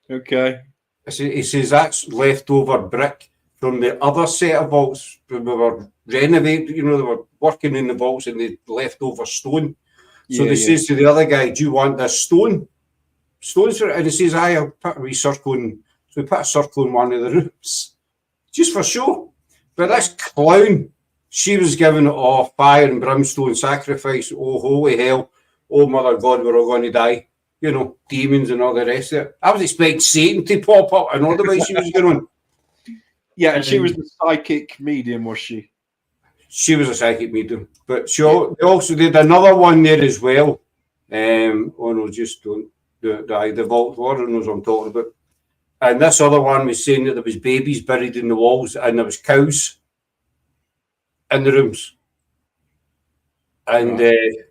Okay. He says that's leftover brick from the other set of vaults when we were renovating, you know, they were working in the vaults and they left over stone. So they says to the other guy, do you want this stone? Stones for it? And he says, I'll put a wee circle in. So we put a circle in one of the rooms. Just for show. But this clown, she was giving it off fire and brimstone sacrifice. Oh, holy hell. Oh, mother God, we're all going to die. You know, demons and all the rest of it. I was expecting Satan to pop up and all the way she was going on. Yeah, and she was the psychic medium, was she? She was a psychic medium. But she also did another one there as well. Oh, no, just don't do it. The vault, Lauren knows what I'm talking about. And this other one was saying that there was babies buried in the walls and there was cows in the rooms. And they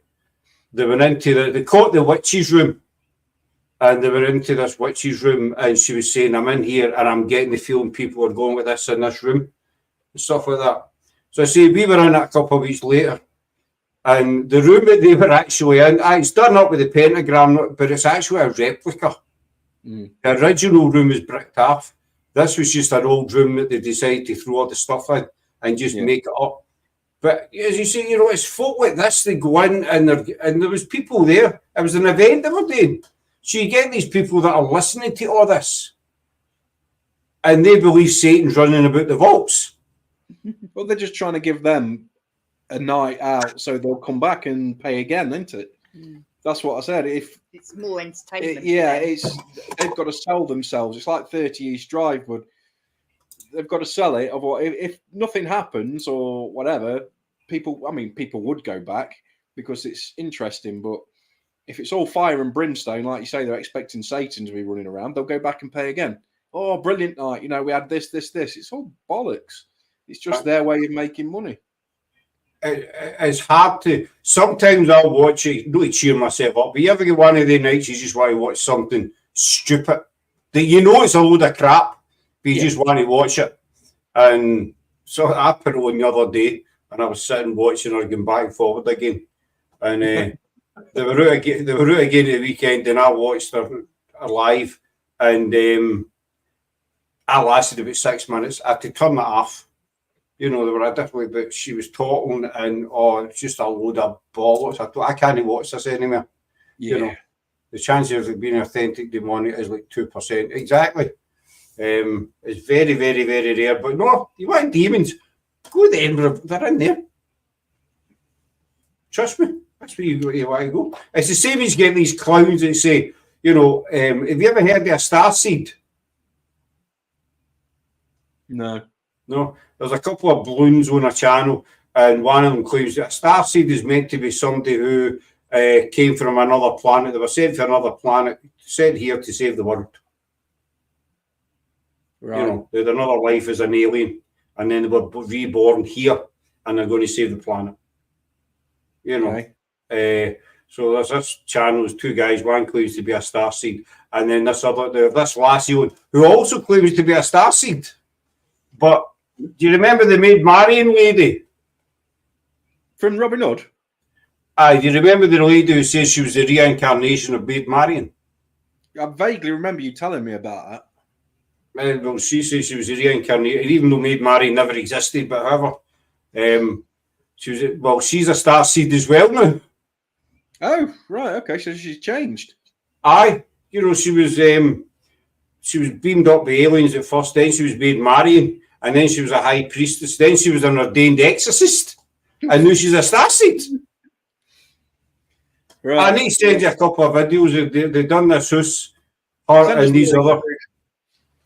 went into they caught the witch's room. And they were into this witch's room and she was saying, I'm in here and I'm getting the feeling people are going with this in this room and stuff like that. So I say, we were in it a couple of weeks later. And the room that they were actually in, it's done up with a pentagram, but it's actually a replica. The original room was bricked off. This was just an old room that they decided to throw all the stuff in and just make it up. But as you say, you know, it's folk like this, they go in and there was people there. It was an event they were doing. So you get these people that are listening to all this and they believe Satan's running about the vaults. Well, they're just trying to give them a night out so they'll come back and pay again, isn't it? That's what I said. If it's more entertainment, they've got to sell themselves. It's like 30 East Drive, but they've got to sell it. If nothing happens or whatever, people would go back because it's interesting. But if it's all fire and brimstone, like you say, they're expecting Satan to be running around. They'll go back and pay again. Oh, brilliant night! You know, we had this. It's all bollocks. It's just their way of making money. It's hard to. Sometimes I'll watch it, not to cheer myself up, but you ever get one of the nights you just want to watch something stupid that you know it's a load of crap, but you just want to watch it. And so I put it on the other day, and I was sitting watching her going back and forward again, and they were out again. They were out again at the weekend, and I watched her live, and I lasted about 6 minutes. I had to turn it off. You know, they were a different, but she was talking and it's just a load of bollocks. I can't watch this anymore. You know, the chances of it being authentic demonic is like 2%. Exactly. It's very, very, very rare. But no, you want demons, go to Edinburgh, they're in there. Trust me, that's where you want to go. It's the same as getting these clowns that say, you know, have you ever heard of a starseed? No, there's a couple of balloons on a channel, and one of them claims that a starseed is meant to be somebody who came from another planet. They were sent to another planet, sent here to save the world. Right. You know, they had another life as an alien, and then they were reborn here, and they're going to save the planet. You know, so there's this channel. There's two guys. One claims to be a starseed, and then this lassie who also claims to be a starseed. But do you remember the Maid Marian lady from Robin Hood? Do you remember the lady who says she was the reincarnation of Maid Marian? I vaguely remember you telling me about that. Well, she says she was the reincarnation, even though Maid Marian never existed. But however, she's a star seed as well now. Oh, right, okay, so she's changed. Aye, she was beamed up by aliens at first, then she was made Marion, and then she was a high priestess, then she was an ordained exorcist, and now she's a star seed. Right. I need to send you a couple of videos. They've done this house, her and these other,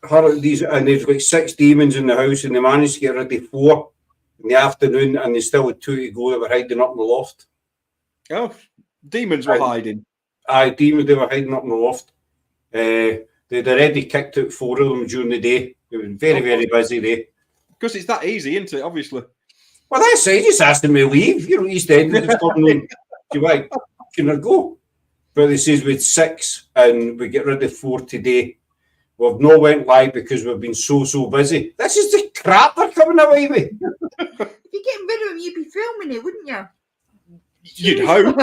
and there's like 6 demons in the house, and they managed to get rid of 4 in the afternoon, and they still had 2 to go that were hiding up in the loft. Oh, demons were hiding. Aye, demons, they were hiding up in the loft. They'd already kicked out 4 of them during the day. It was very, very busy day. Because it's that easy, isn't it? Obviously. Well, that's it. Just asked them to leave. East End just coming on. Do you want? Can I go? But they says we had 6 and we get rid of 4 today. We've not went live because we've been so busy. This is the crap they're coming away with. If you're getting rid of them, you'd be filming it, wouldn't you? You'd hope.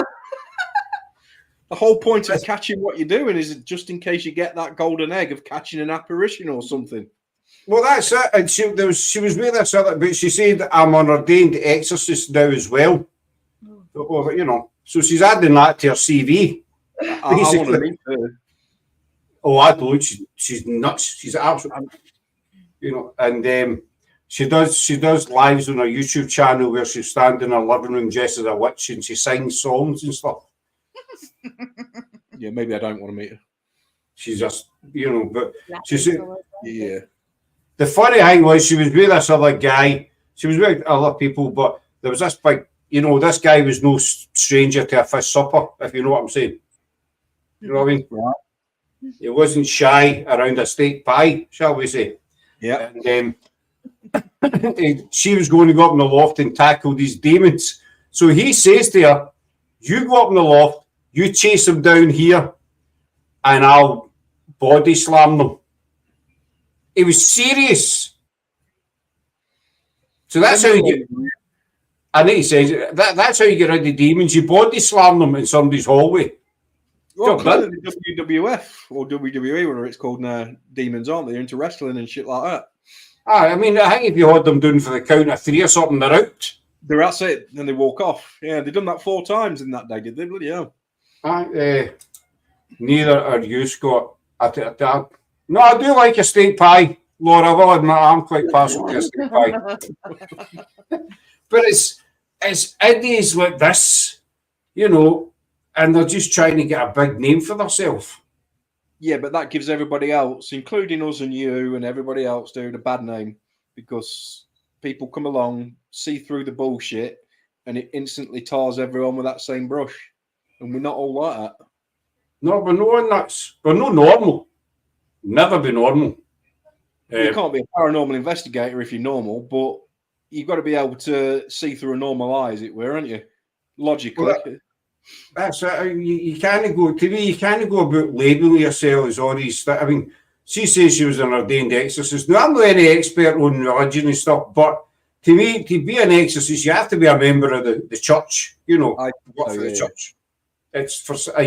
The whole point of catching what you're doing is just in case you get that golden egg of catching an apparition or something. Well, that's it. And she was with us, but she said, I'm an ordained exorcist now as well. Well, so she's adding that to her CV. I want to meet her. Oh, I don't. She's nuts. She's absolutely, and she does lives on her YouTube channel where she's standing in her living room dressed as a witch and she sings songs and stuff. Yeah, maybe I don't want to meet her. She's just, but she said, yeah. The funny thing was she was with this other guy. She was with other people, but there was this big, this guy was no stranger to a fish supper, if you know what I'm saying. You know what I mean? Right. He wasn't shy around a steak pie, shall we say. Yeah. And she was going to go up in the loft and tackle these demons. So he says to her, you go up in the loft, you chase them down here, and I'll body slam them. He was serious. So that's how you get... I think he says that's how you get rid of demons. You body slam them in somebody's hallway. Well, clearly the WWF or WWE, whatever it's called now, demons, aren't they? They're into wrestling and shit like that. I mean, I think if you had them doing for the count of 3 or something, they're out. That's it. Then they walk off. Yeah, they've done that 4 times in that day, did they? Bloody hell. Neither are you, Scott. No, I do like a steak pie, Laura. I will admit I'm quite partial to a steak pie. But it's idiots like this, and they're just trying to get a big name for themselves. Yeah, but that gives everybody else, including us and you and everybody else, dude, a bad name because people come along, see through the bullshit, and it instantly tars everyone with that same brush. And we're not all like that. No, we're no nuts. We're no normal. Never be normal. You can't be a paranormal investigator if you're normal, but you've got to be able to see through a normal eye, as it were, aren't you? Logically. Well, that's it. You can't go, to me, you can't go about labeling yourself as all these. I mean, she says she was an ordained exorcist. Now, I'm not any expert on religion and stuff, but to me, to be an exorcist, you have to be a member of the church, work for the church. And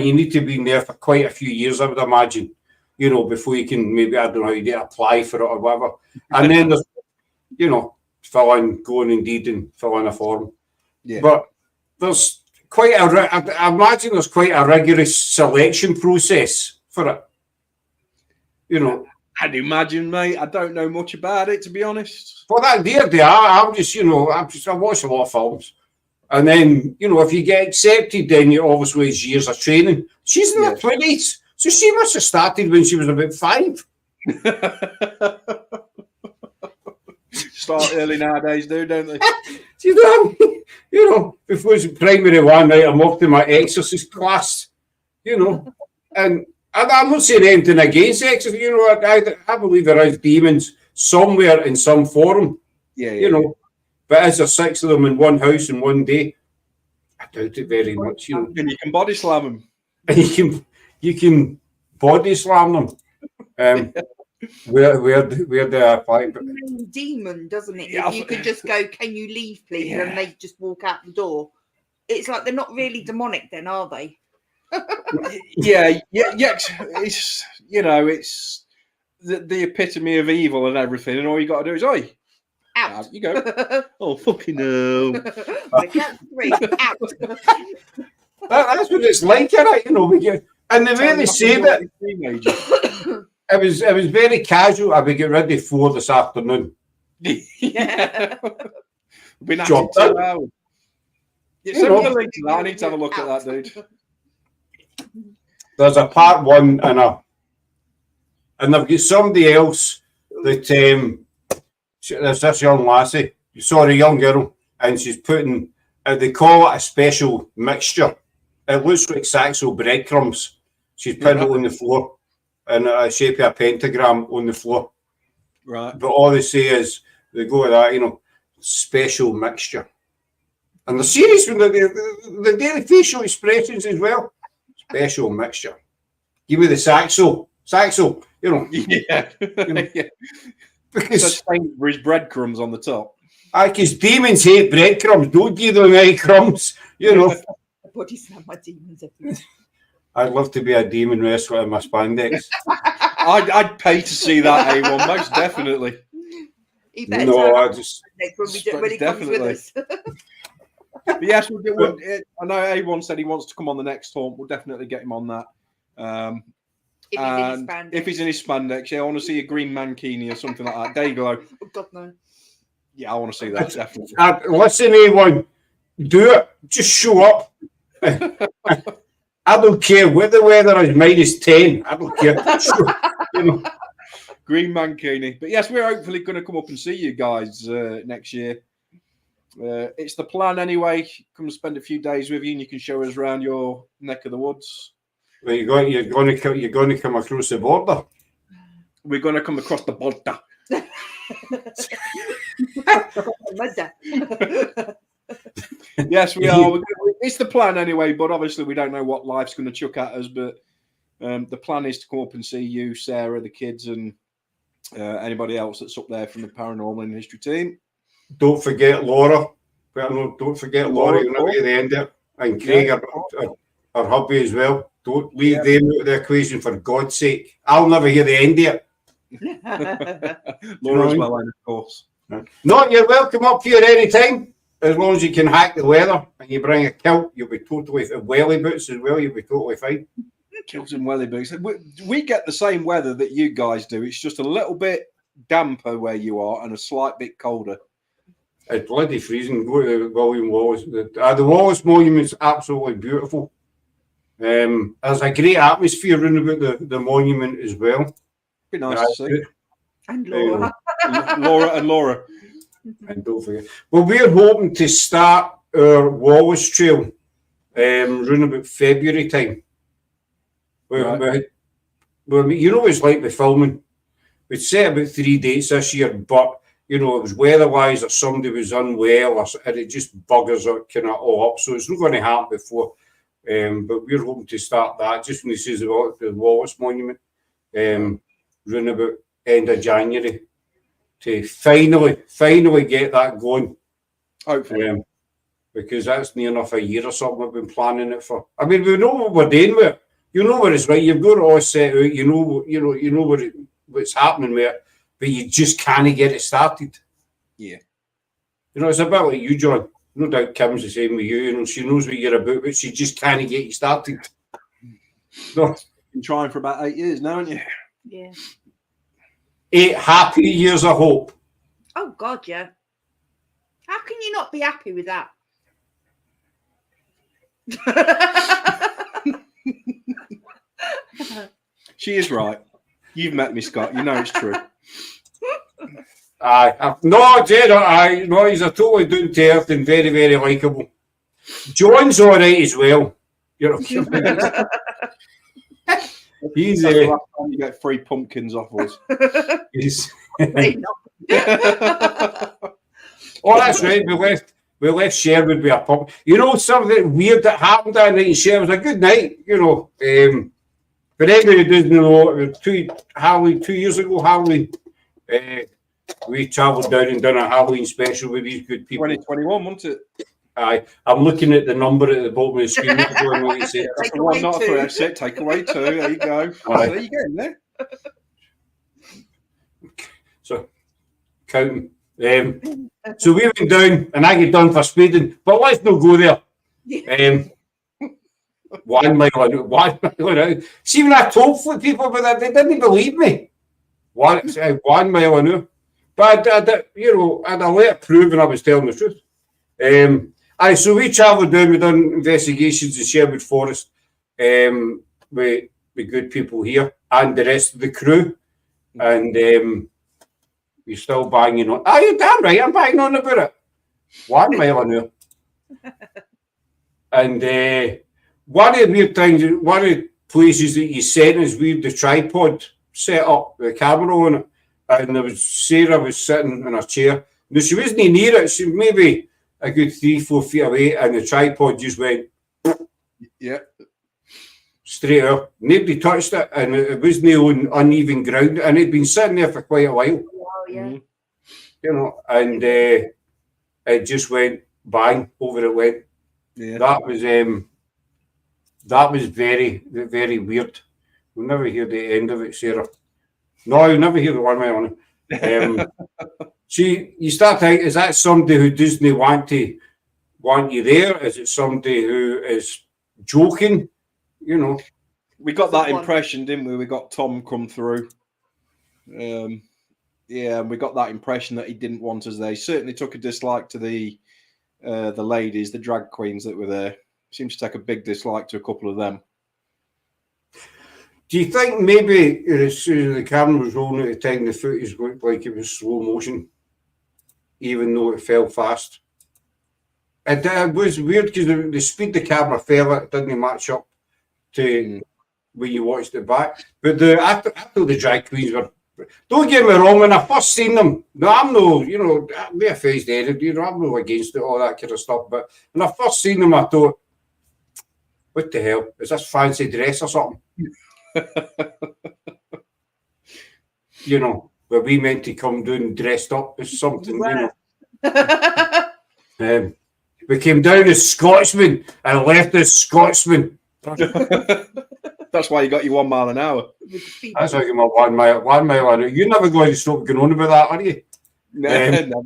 you need to be in there for quite a few years, I would imagine, before you can maybe, I don't know, you get apply for it or whatever. And then there's, fill in, go on Indeed and fill in a form. Yeah. But there's I imagine there's quite a rigorous selection process for it. I'd imagine, mate. I don't know much about it, to be honest. Well, they are. I watch a lot of films. And then, if you get accepted, then you obviously it's years of training. She's in her 20s, so she must have started when she was about 5. Start early nowadays, don't they? Do you know, before it's primary one night, I'm off to my exorcist class, and I'm not saying anything against exorcists, I believe there is demons somewhere in some form, but is there 6 of them in one house in one day? I doubt it very much, And you can body slam them. And you can body slam them. Where do I apply? Demon, doesn't it? Yeah, if you could just go, can you leave, please? And they just walk out the door. It's like they're not really demonic, then, are they? Yeah. It's it's the epitome of evil and everything, and all you got to do is, oi, out. Out. You go. Oh, fucking no. The count 3, out. That's what it's like, right? You know, and the way they say that, it was very casual. I will get ready 4 this afternoon. Yeah. Been at Job it 2 done. hours. I need to have a look at that, dude. There's a part 1 and they've got somebody else that there's this young lassie, young girl, and she's putting they call it a special mixture. It looks like Saxo breadcrumbs. She's putting it on the floor in a shape of a pentagram on the floor. Right. But all they say is they go with that, special mixture. And the serious one, the daily facial expressions as well. Special mixture. Give me the Saxo, Yeah. Because Sainsbury's breadcrumbs on the top. Because demons hate breadcrumbs. Don't give them any crumbs, Body slam my demons everywhere. I'd love to be a demon wrestler in my spandex. I'd pay to see that, A1, most definitely. No, I just... When he comes with us. But yes, I know A1 said he wants to come on the next haunt. We'll definitely get him on that. If he's in his spandex, I want to see a green mankini or something like that. Day glow. Oh, God, no. Yeah, I want to see that, definitely. Listen, A1, do it. Just show up. I don't care what the weather is, -10. I don't care. Green mankini. But yes, we're hopefully going to come up and see you guys next year. It's the plan anyway. Come spend a few days with you, and you can show us around your neck of the woods. Well, you're going to come across the border. We're going to come across the border. Yes, we are. It's the plan anyway, but obviously we don't know what life's going to chuck at us. But the plan is to come up and see you, Sarah, the kids, and anybody else that's up there from the Paranormal and History team. Don't forget Laura. Don't forget Laura. You'll never get the end of it. And Craig, our hubby as well. Don't leave them out of the equation, for God's sake. I'll never hear the end of it. Laura as well, of course. No, you're welcome up here anytime. As long as you can hack the weather and you bring a kilt, you'll be totally welly boots as well. You'll be totally fine. Kilts and welly boots. We get the same weather that you guys do. It's just a little bit damper where you are and a slight bit colder. It's bloody freezing. Go to the William Wallace. The Wallace Monument's absolutely beautiful. There's a great atmosphere around about the monument as well. Be nice to see. And Laura. Laura. And don't forget. Well, we're hoping to start our Wallace Trail around about February time. Well, you know what it's like with filming. We'd set about 3 dates this year, but it was weather-wise or somebody was unwell and it just buggers it kind of all up. So it's not going to happen before. But we're hoping to start that just when he says about the Wallace Monument around about end of January to finally get that going. Hopefully. Because that's near enough a year or something we've been planning it for. I mean, we know what we're doing with it. You know what it's like. You've got it all set out. You know what's happening with it, but you just can't get it started. Yeah. It's a bit like you, John. No doubt Kim's the same with you. She knows what you're about, but she just can't get you started. No. Been trying for about 8 years now, haven't you? Yeah. 8 happy years of hope. Oh, God, yeah. How can you not be happy with that? She is right. You've met me, Scott. You know it's true. No, Jed, no, he's a totally down to earth and very, very likeable. John's all right as well. He's the last time you get free pumpkins off us. He's oh, that's right. We left Sherwood with a pump. Something weird that happened that night in Sherwood. It was a good night, But anybody who doesn't know, it was 2 years ago, Halloween. We travelled down and done a Halloween special with these good people. 2021, wasn't it? I'm looking at the number at the bottom of the screen. Going, what you say. That's the one, not for exit. Take away 2. There you go. There you go. There. So, counting. So we went down, and I get done for speeding. But let's not go there. 1 mile an hour. 1 mile an hour. See, when I told people about that, they didn't believe me. 1 mile an hour. But I'd let it prove when I was telling the truth. So we travelled down. We done investigations in Sherwood Forest with good people here and the rest of the crew, and we're still banging on. Oh, you're damn right, I'm banging on about it. 1 mile an hour. And one of the weird things, one of the places that you sent us, we had the tripod set up, the camera on it, and there was Sarah was sitting in her chair. No, she wasn't near it. She was maybe a good 3-4 feet away, and the tripod just went straight up. Nobody touched it, and it wasn't on uneven ground, and it'd been sitting there for quite a while. Yeah. And it just went bang, over it went. Yeah. That was very, very weird. We'll never hear the end of it, Sarah. No, you'll never hear the 1 mile on it. You start thinking, is that somebody who doesn't want you there? Is it somebody who is joking? We got that impression, didn't we? We got Tom come through. And we got that impression that he didn't want us there. He certainly took a dislike to the ladies, the drag queens that were there. Seems to take a big dislike to a couple of them. Do you think maybe as soon as the camera was rolling at the time, the footage looked like it was slow motion, even though it fell fast? It was weird because the speed the camera fell at didn't match up to when you watched it back. But I thought the drag queens were. Don't get me wrong, when I first seen them, no, I'm no, we're faced headed, I'm no against it, all that kind of stuff. But when I first seen them, I thought, what the hell? Is this fancy dress or something? Were we meant to come down dressed up as something, we came down as Scotsmen and left as Scotsmen. That's why you got your 1 mile an hour. That's how you got 1 mile. 1 mile an hour. You're never going to stop going on about that, are you? No.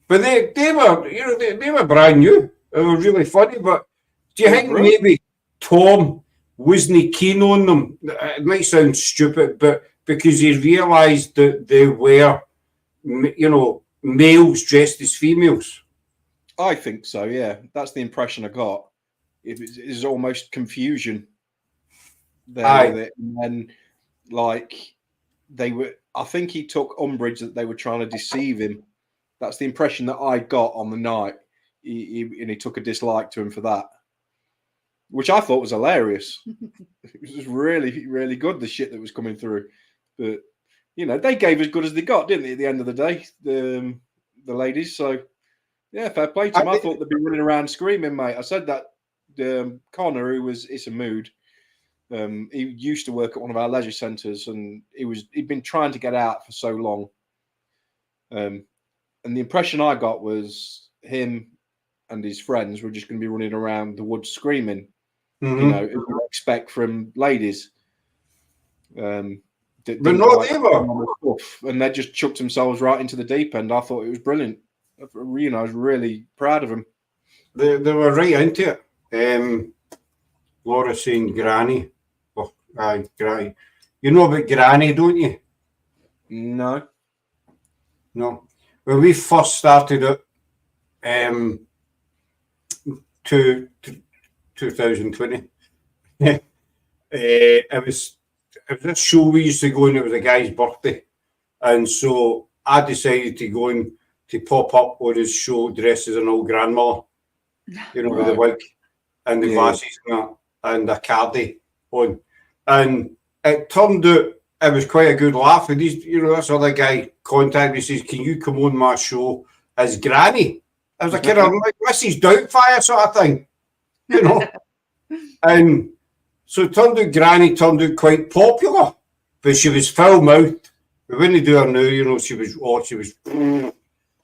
But they were, they were brand new. They were really funny. But do you think maybe Tom wasn't keen on them? It might sound stupid, but because he realised that they were, males dressed as females. I think so. Yeah, that's the impression I got. It was almost confusion there with it, and then they were. I think he took umbrage that they were trying to deceive him. That's the impression that I got on the night. He took a dislike to him for that, which I thought was hilarious. It was really, really good, the shit that was coming through. But they gave as good as they got, didn't they? At the end of the day, the ladies. So yeah, fair play to them. I thought they'd be running around screaming, mate. I said that. Connor, who was It's a Mood, he used to work at one of our leisure centres, and he'd been trying to get out for so long. And the impression I got was him and his friends were just going to be running around the woods screaming, as you would expect from ladies. But not they were. And they just chucked themselves right into the deep end. I thought it was brilliant. I was really proud of them. They were right into it. Laura saying Granny. Oh, Granny. You know about Granny, don't you? No. When we first started it, 2020, it was a show we used to go and it was a guy's birthday. And so I decided to go and to pop up on his show dressed as an old grandmother, with the wig and the glasses and a cardi on. And it turned out it was quite a good laugh. And this other guy contacted me, says, can you come on my show as Granny? I was like, like Mrs. Doubtfire sort of thing, And so it turned out Granny turned out quite popular, but she was foul mouthed. We wouldn't do her now, she was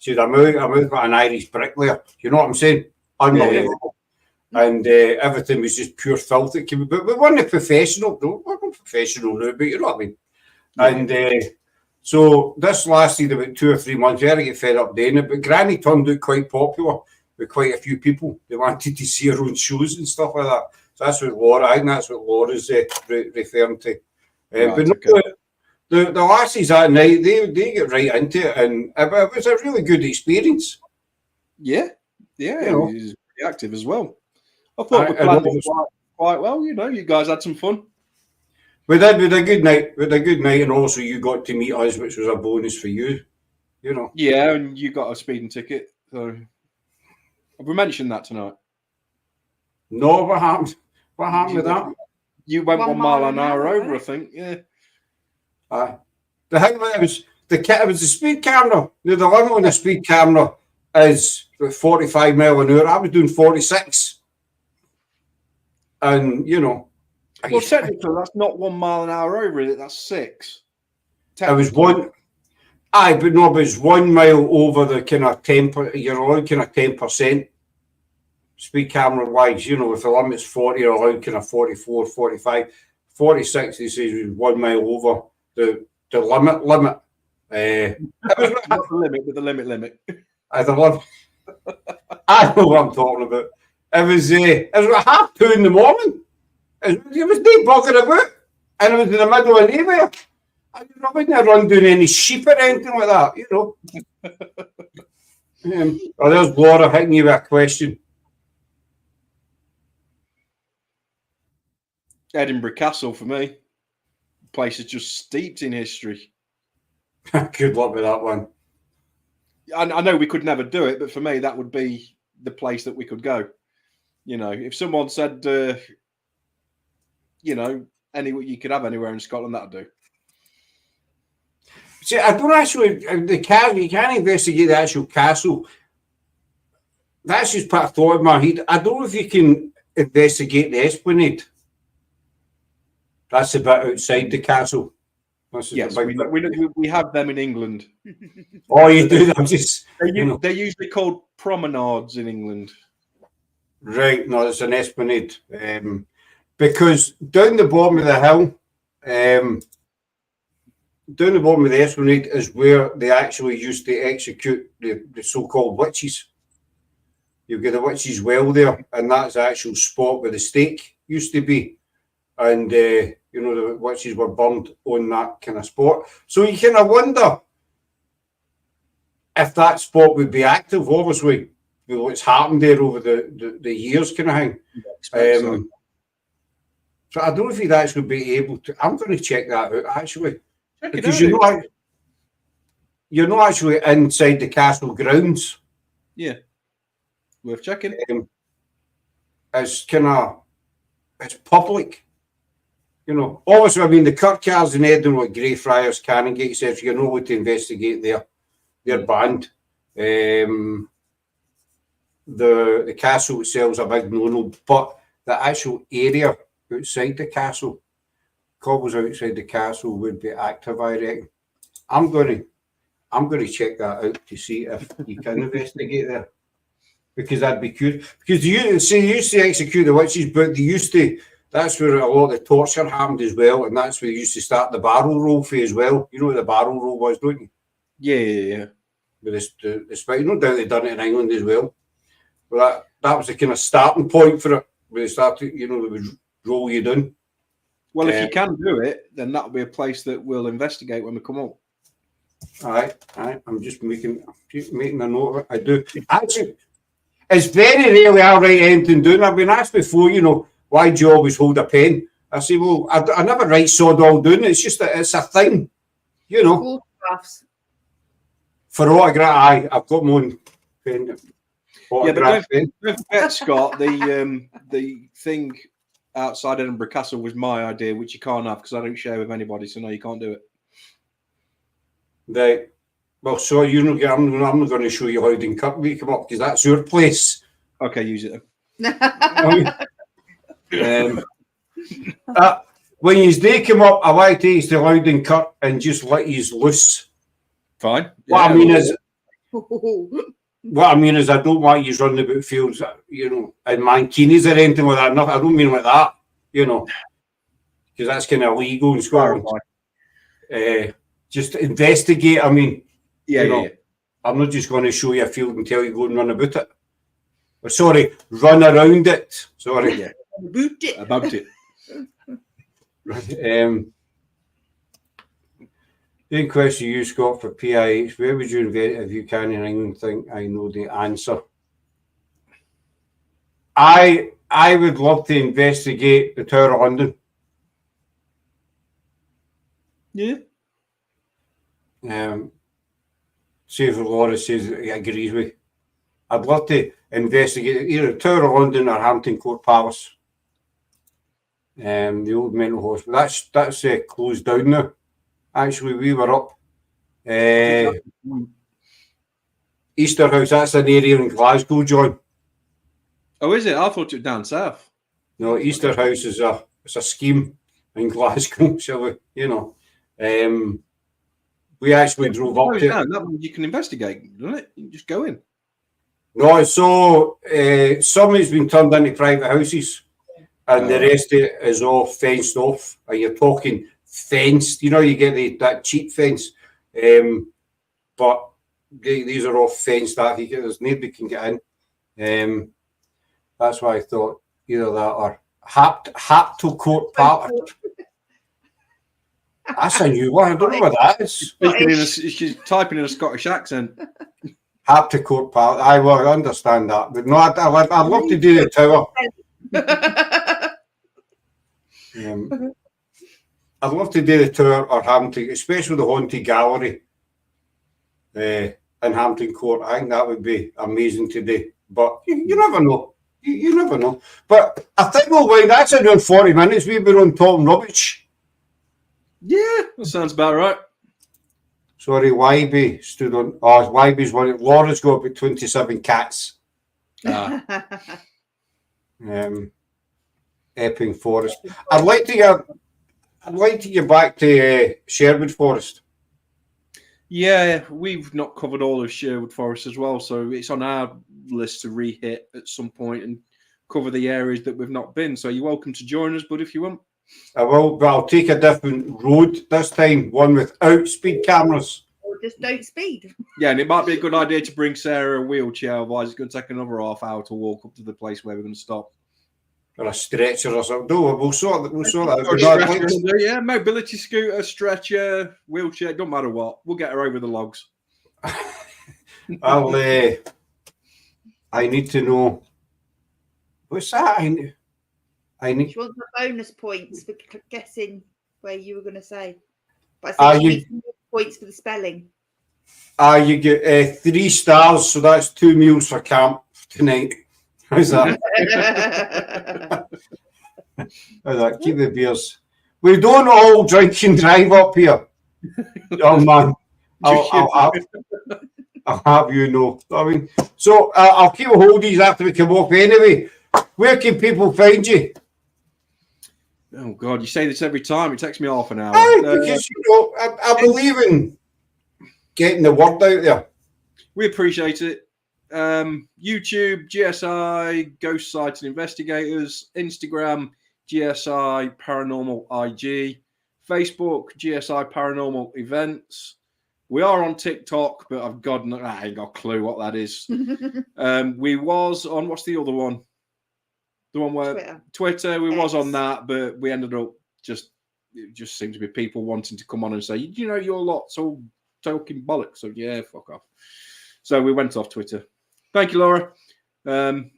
I'm out got an Irish bricklayer. You know what I'm saying? Unbelievable. And everything was just pure filth that came out. But we weren't professional. We're not professional now, but you know what I mean? And So this lasted about 2 or 3 months. I had to get fed up doing it, but Granny turned out quite popular with quite a few people. They wanted to see her own shows and stuff like that. So that's what Laura, I think that's what Laura's referring to. But no, okay. the lassies that night, they get right into it, and it was a really good experience. Yeah, it was pretty active as well. I thought we planned it quite well. You know, you guys had some fun. We did with a good night. With a good night, and also you got to meet us, which was a bonus for you. You know. Yeah, and you got a speeding ticket. So have we mentioned that tonight? No, what happened? What happened with that? You went 1 mile an hour over, I think. Yeah. The thing was it was the speed camera. The limit on the speed camera is 45 mile an hour. I was doing 46, and you know. Well, technically, that's not 1 mile an hour over, is it? That's 6. It was one. But it's 1 mile over the kind of 10%. You're allowed kind of 10% speed camera wise. You know, if the limit's 40, you're allowed kind of 44, 45, 46. He says was 1 mile over the limit. It was not the limit, but the limit. The limit. I know what I'm talking about. It was about 2:30 in the morning. It was no bugging about, and it was in the middle of nowhere. I wouldn't run doing any sheep or anything like that, you know. There's Laura hitting you with a question. Edinburgh Castle for me. The place is just steeped in history. Good luck with that one. I know we could never do it, but for me, that would be the place that we could go. You know, if someone said, you know, you could have anywhere in Scotland, that'd do. See, I don't actually, you can't investigate the actual castle. That's just part of thought in my head. I don't know if you can investigate the esplanade. That's a bit outside the castle. Yes, we have them in England. Oh, you do? I'm just. They're usually called promenades in England. Right, no, it's an esplanade. Because down the bottom of the hill, down the bottom of the esplanade is where they actually used to execute the so-called witches. You've got the witches' well there, and that's the actual spot where the stake used to be. And, you know, the witches were burned on that kind of spot. So you kind of wonder if that spot would be active, obviously, with what's happened there over the years kind of thing. So I don't know if you'd actually be able to. I'm going to check that out, actually. Because you're not actually inside the castle grounds. Yeah. Worth checking. It's public. You know, obviously, I mean, the Kirkyards in Edinburgh, like Greyfriars, Canongate, etc., you're not allowed to investigate their band. The castle itself is a big no-no, but the actual area outside the castle, cobbles outside the castle would be active, I reckon. I'm going to check that out to see if you can investigate there, because that'd be curious. Because they used to execute the witches, but they used to. That's where a lot of the torture happened as well, and that's where they used to start the barrel roll for as well. You know what the barrel roll was, don't you? Yeah. With the spike, no doubt they've done it in England as well. But that was the kind of starting point for it. Where they started, you know, they would roll you down. Well, if you can do it, then that'll be a place that we'll investigate when we come up. All right. I'm just making a note of it. I do. Actually, it's very rarely I write anything down. I've been asked before, you know, why do you always hold a pen? I say, well, I never write sod all down. It's just that it's a thing, you know. Photographs. For autograph, I've got my own pen. Yeah, but don't forget, Scott, the thing outside Edinburgh Castle was my idea, which you can't have because I don't share with anybody, so no, you can't do it. Right. Well, so I'm not going to show you Howden Cup when you come up because that's your place. Okay, use it then. When you do come up, I like to take the Howden Cup and just let you loose. Fine. What I mean is I don't want you running about fields, you know, in mankinis or anything like that. No, I don't mean like that, you know, because that's kind of illegal in Scotland. just investigate. I mean, yeah. I'm not just going to show you a field and tell you go and run about it. Or, sorry, run around it. Sorry. Yeah. About it. Same question you, Scott, for PIH. Where would you invest if you can in England? Think I know the answer. I would love to investigate the Tower of London. Yeah. See if Laura says he agrees with. I'd love to investigate either the Tower of London or Hampton Court Palace. The old mental hospital. That's closed down now. Actually, we were up. Easter House, that's an area in Glasgow, John. Oh, is it? I thought it was down south. No, Easter House is a scheme in Glasgow, shall we? We actually drove up to that means you can investigate, doesn't it? You can just go in. No, so some has been turned into private houses, and the rest of it is all fenced off. And you're talking fenced, you get that cheap fence, but these are all fenced. That there's nobody can get in. That's why I thought either that or Hapto Court Palace. That's a new one. I don't know what that is. She's typing in a Scottish accent. Hapto Court Palace. I will understand that, but no, I'd love to do the tower. I'd love to do the tour or Hampton, especially the Haunted Gallery in Hampton Court. I think that would be amazing to do. But you never know. You never know. But I think we'll wind. That's around 40 minutes. We've been on talking rubbish. Yeah, that sounds about right. Sorry, YB stood on. Oh, YB's one. Laura's got about 27 cats. Epping Forest. I'd like to get back to Sherwood Forest. Yeah, we've not covered all of Sherwood Forest as well, so it's on our list to re-hit at some point and cover the areas that we've not been. So you're welcome to join us, but if you want. I will, but I'll take a different road this time, one without speed cameras. Or just don't speed. Yeah, and it might be a good idea to bring Sarah a wheelchair, otherwise it's going to take another half hour to walk up to the place where we're going to stop. Or a stretcher or something. No, we'll sort that out. Yeah, mobility scooter, stretcher, wheelchair, don't matter what. We'll get her over the logs. I need to know. What's that? I need. She wants the bonus points for guessing where you were going to say. But I said you need points for the spelling. You get 3 stars, so that's 2 meals for camp tonight. How's that? How's that? Keep the beers. We don't all drink and drive up here. Oh man, I'll have you know. I mean, so I'll keep a hold of these after we come off anyway. Where can people find you? Oh God, you say this every time. It takes me half an hour. Because I believe in getting the word out there. We appreciate it. YouTube, GSI, Ghost Sites and Investigators, Instagram, GSI Paranormal IG, Facebook, GSI Paranormal Events. We are on TikTok, but I ain't got a clue what that is. We was on, what's the other one? The one where Twitter we was on that, but we ended up it just seemed to be people wanting to come on and say, your lot's all talking bollocks. So yeah, fuck off. So we went off Twitter. Thank you, Laura. And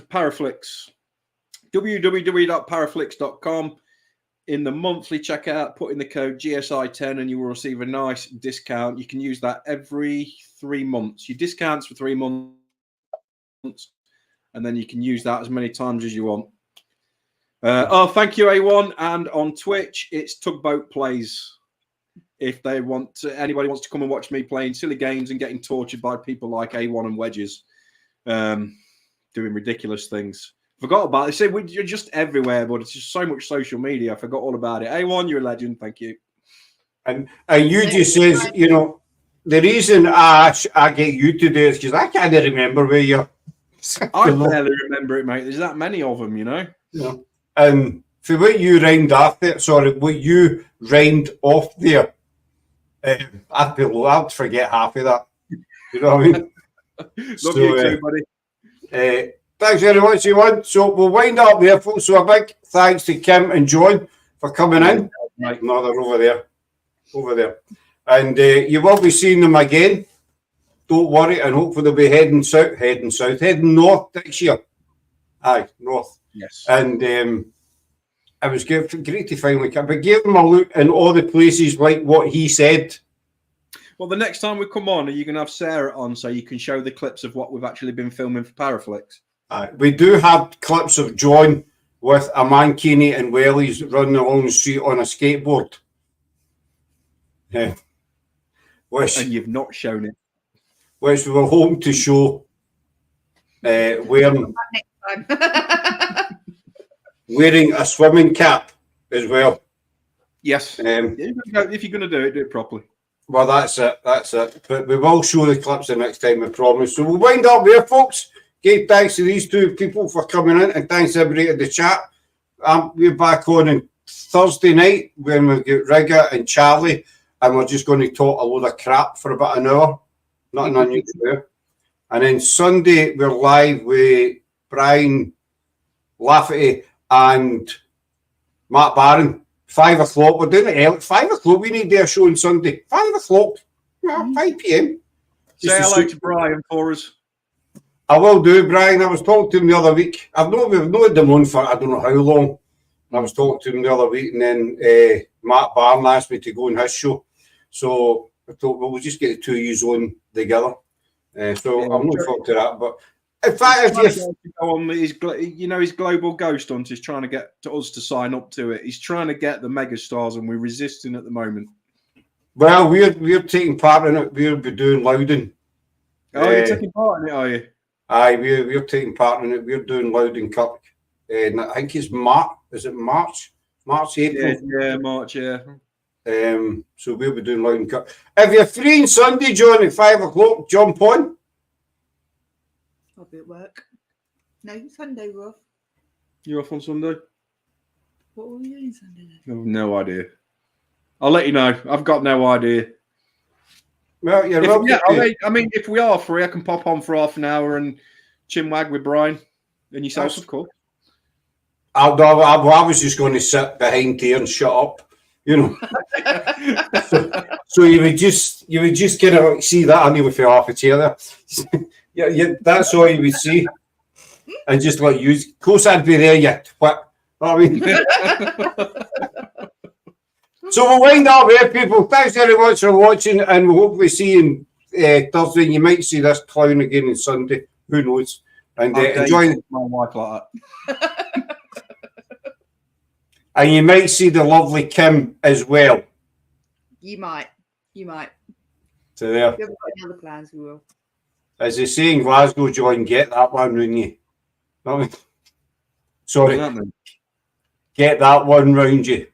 Paraflix, www.paraflix.com. In the monthly checkout, put in the code GSI10 and you will receive a nice discount. You can use that every 3 months. Your discounts for 3 months, and then you can use that as many times as you want. Thank you, A1. And on Twitch, it's Tugboat Plays. If they anybody wants to come and watch me playing silly games and getting tortured by people like A1 and Wedges, doing ridiculous things. Forgot about it. They say you're just everywhere, but it's just so much social media. I forgot all about it. A1, you're a legend. Thank you. And you just says, the reason I get you to do it is because I can't remember where you're. I barely remember it, mate. There's that many of them, Yeah. And for what you rhymed off there, what you rhymed off there, I'd forget half of that. You know what I mean? Love you too, buddy. Thanks very much, everyone. So we'll wind up there, folks. So a big thanks to Kim and John for coming in. Right. No, they're over there. And you will be seeing them again. Don't worry, and hopefully they'll be heading north next year. Aye, north. Yes. And it was great to finally come. But give them a look in all the places like what he said. Well, the next time we come on, are you going to have Sarah on so you can show the clips of what we've actually been filming for Paraflix? We do have clips of John with a mankini and wellies running along the street on a skateboard. Yeah. And you've not shown it. Which we were hoping to show wearing a swimming cap as well. Yes. If you're going to do it properly. Well, that's it. But we will show the clips the next time, I promise. So we'll wind up there, folks. Okay, thanks to these two people for coming in, and thanks everybody in the chat. We're back on Thursday night when we get Rigger and Charlie, and we're just going to talk a load of crap for about an hour. Nothing unusual there. And then Sunday, we're live with Brian Lafferty and Matt Barron. 5 o'clock. We're doing it early. 5 o'clock. We need their show on Sunday. 5 o'clock. 5 p.m. Say hello to Brian for us. I will do, Brian. I was talking to him the other week. We've known him on for I don't know how long. I was talking to him the other week, and then Matt Barron asked me to go on his show. So I thought, well, we'll just get the two of you on together. So I'm looking forward to that. But in fact, his global ghost hunt is trying to get us to sign up to it. He's trying to get the megastars, and we're resisting at the moment. Well, we're taking part in it. We'll be doing Loudon. Oh, you're taking part in it, are you? Aye, we're taking part in it. We're doing Loudon Cup. And I think it's March. Is it March? March, April? Yeah, March, yeah. So we'll be doing Loudon Cup. If you're free on Sunday, John, at 5 o'clock, jump on. I'll be at work. No, Sunday we're off. You're off on Sunday? What were we doing Sunday then? I have no idea. I'll let you know. I've got no idea. Well, you're if we are free, I can pop on for half an hour and chinwag with Brian and yourself, of course. I was just going to sit behind here and shut up, you know. so you would just kind of see that anyway for half a chair there. yeah, that's all you would see, and just like you. Of course, I'd be there yet. What I mean. So we'll wind up here, people. Thanks very much for watching, and we'll hopefully see you on Thursday. You might see this clown again on Sunday. Who knows? And enjoy my wife like that. And you might see the lovely Kim as well. You might. So there. If you haven't got any other plans, we will. As they say in Glasgow, John, get that one, wouldn't you? No, sorry. Get that one round you.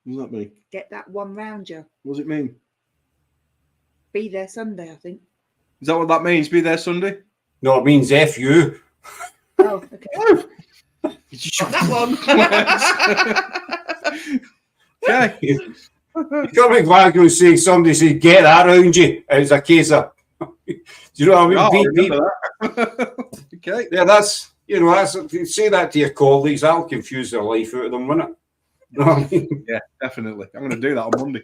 What does that mean? Get that one round you. What does it mean? Be there Sunday, I think. Is that what that means? Be there Sunday? No, it means F you. Oh, okay. Got that one. Okay. You come in Glasgow and say somebody say get that round you. It's a case of do you know what I mean? That. Okay. Yeah, that's say that to your colleagues, that'll confuse their life out of them, won't it? You know what I mean? Yeah, definitely. I'm gonna do that on Monday.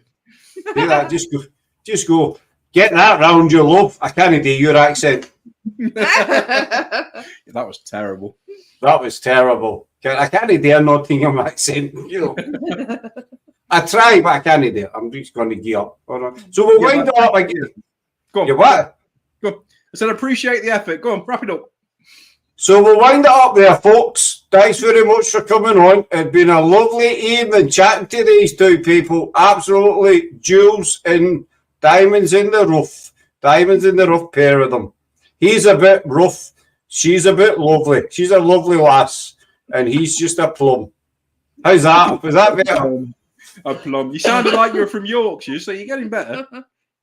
Do that, just go. Get that round your love. I can't do your accent. That was terrible. That was terrible. I can't do a Nottingham accent, you know. I try, but I can't do it. I'm just going to gear up. So we'll wind up again. Go on. You what? Go on. I said appreciate the effort. Go on, wrap it up. So we'll wind it up there, folks. Thanks very much for coming on. It's been a lovely evening chatting to these two people. Absolutely jewels and diamonds in the rough. Diamonds in the rough pair of them. He's a bit rough. She's a bit lovely. She's a lovely lass. And he's just a plum. How's that? Was that better? A plum. You sounded like you were from Yorkshire, so you're getting better.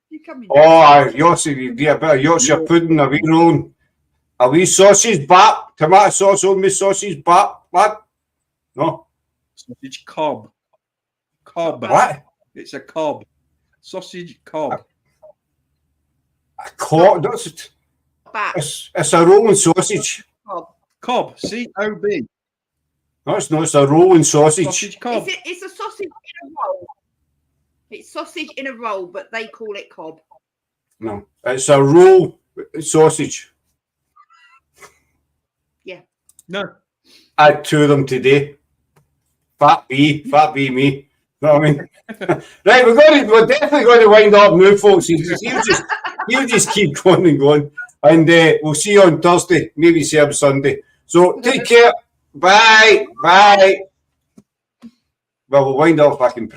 You coming? Oh, Yorkshire, you do a bit of Yorkshire pudding, a wee roll. A wee sausage bap. Tomato sauce on me sausage bap, lad. No. Sausage cob. Cob. What? It's a cob. Sausage cob. A cob. It's a rolling sausage. Cob. C-O-B. No, it's not. It's a rolling sausage. Sausage cob. It's a sausage in a roll. It's sausage in a roll, but they call it cob. No, it's a roll sausage. Yeah. No. I had 2 of them today. Fat B me. You know what I mean? Right, we're definitely going to wind up now, folks. He'll just keep going and going. And we'll see you on Thursday, maybe see him Sunday. So take care. Bye. Well, we'll wind up back in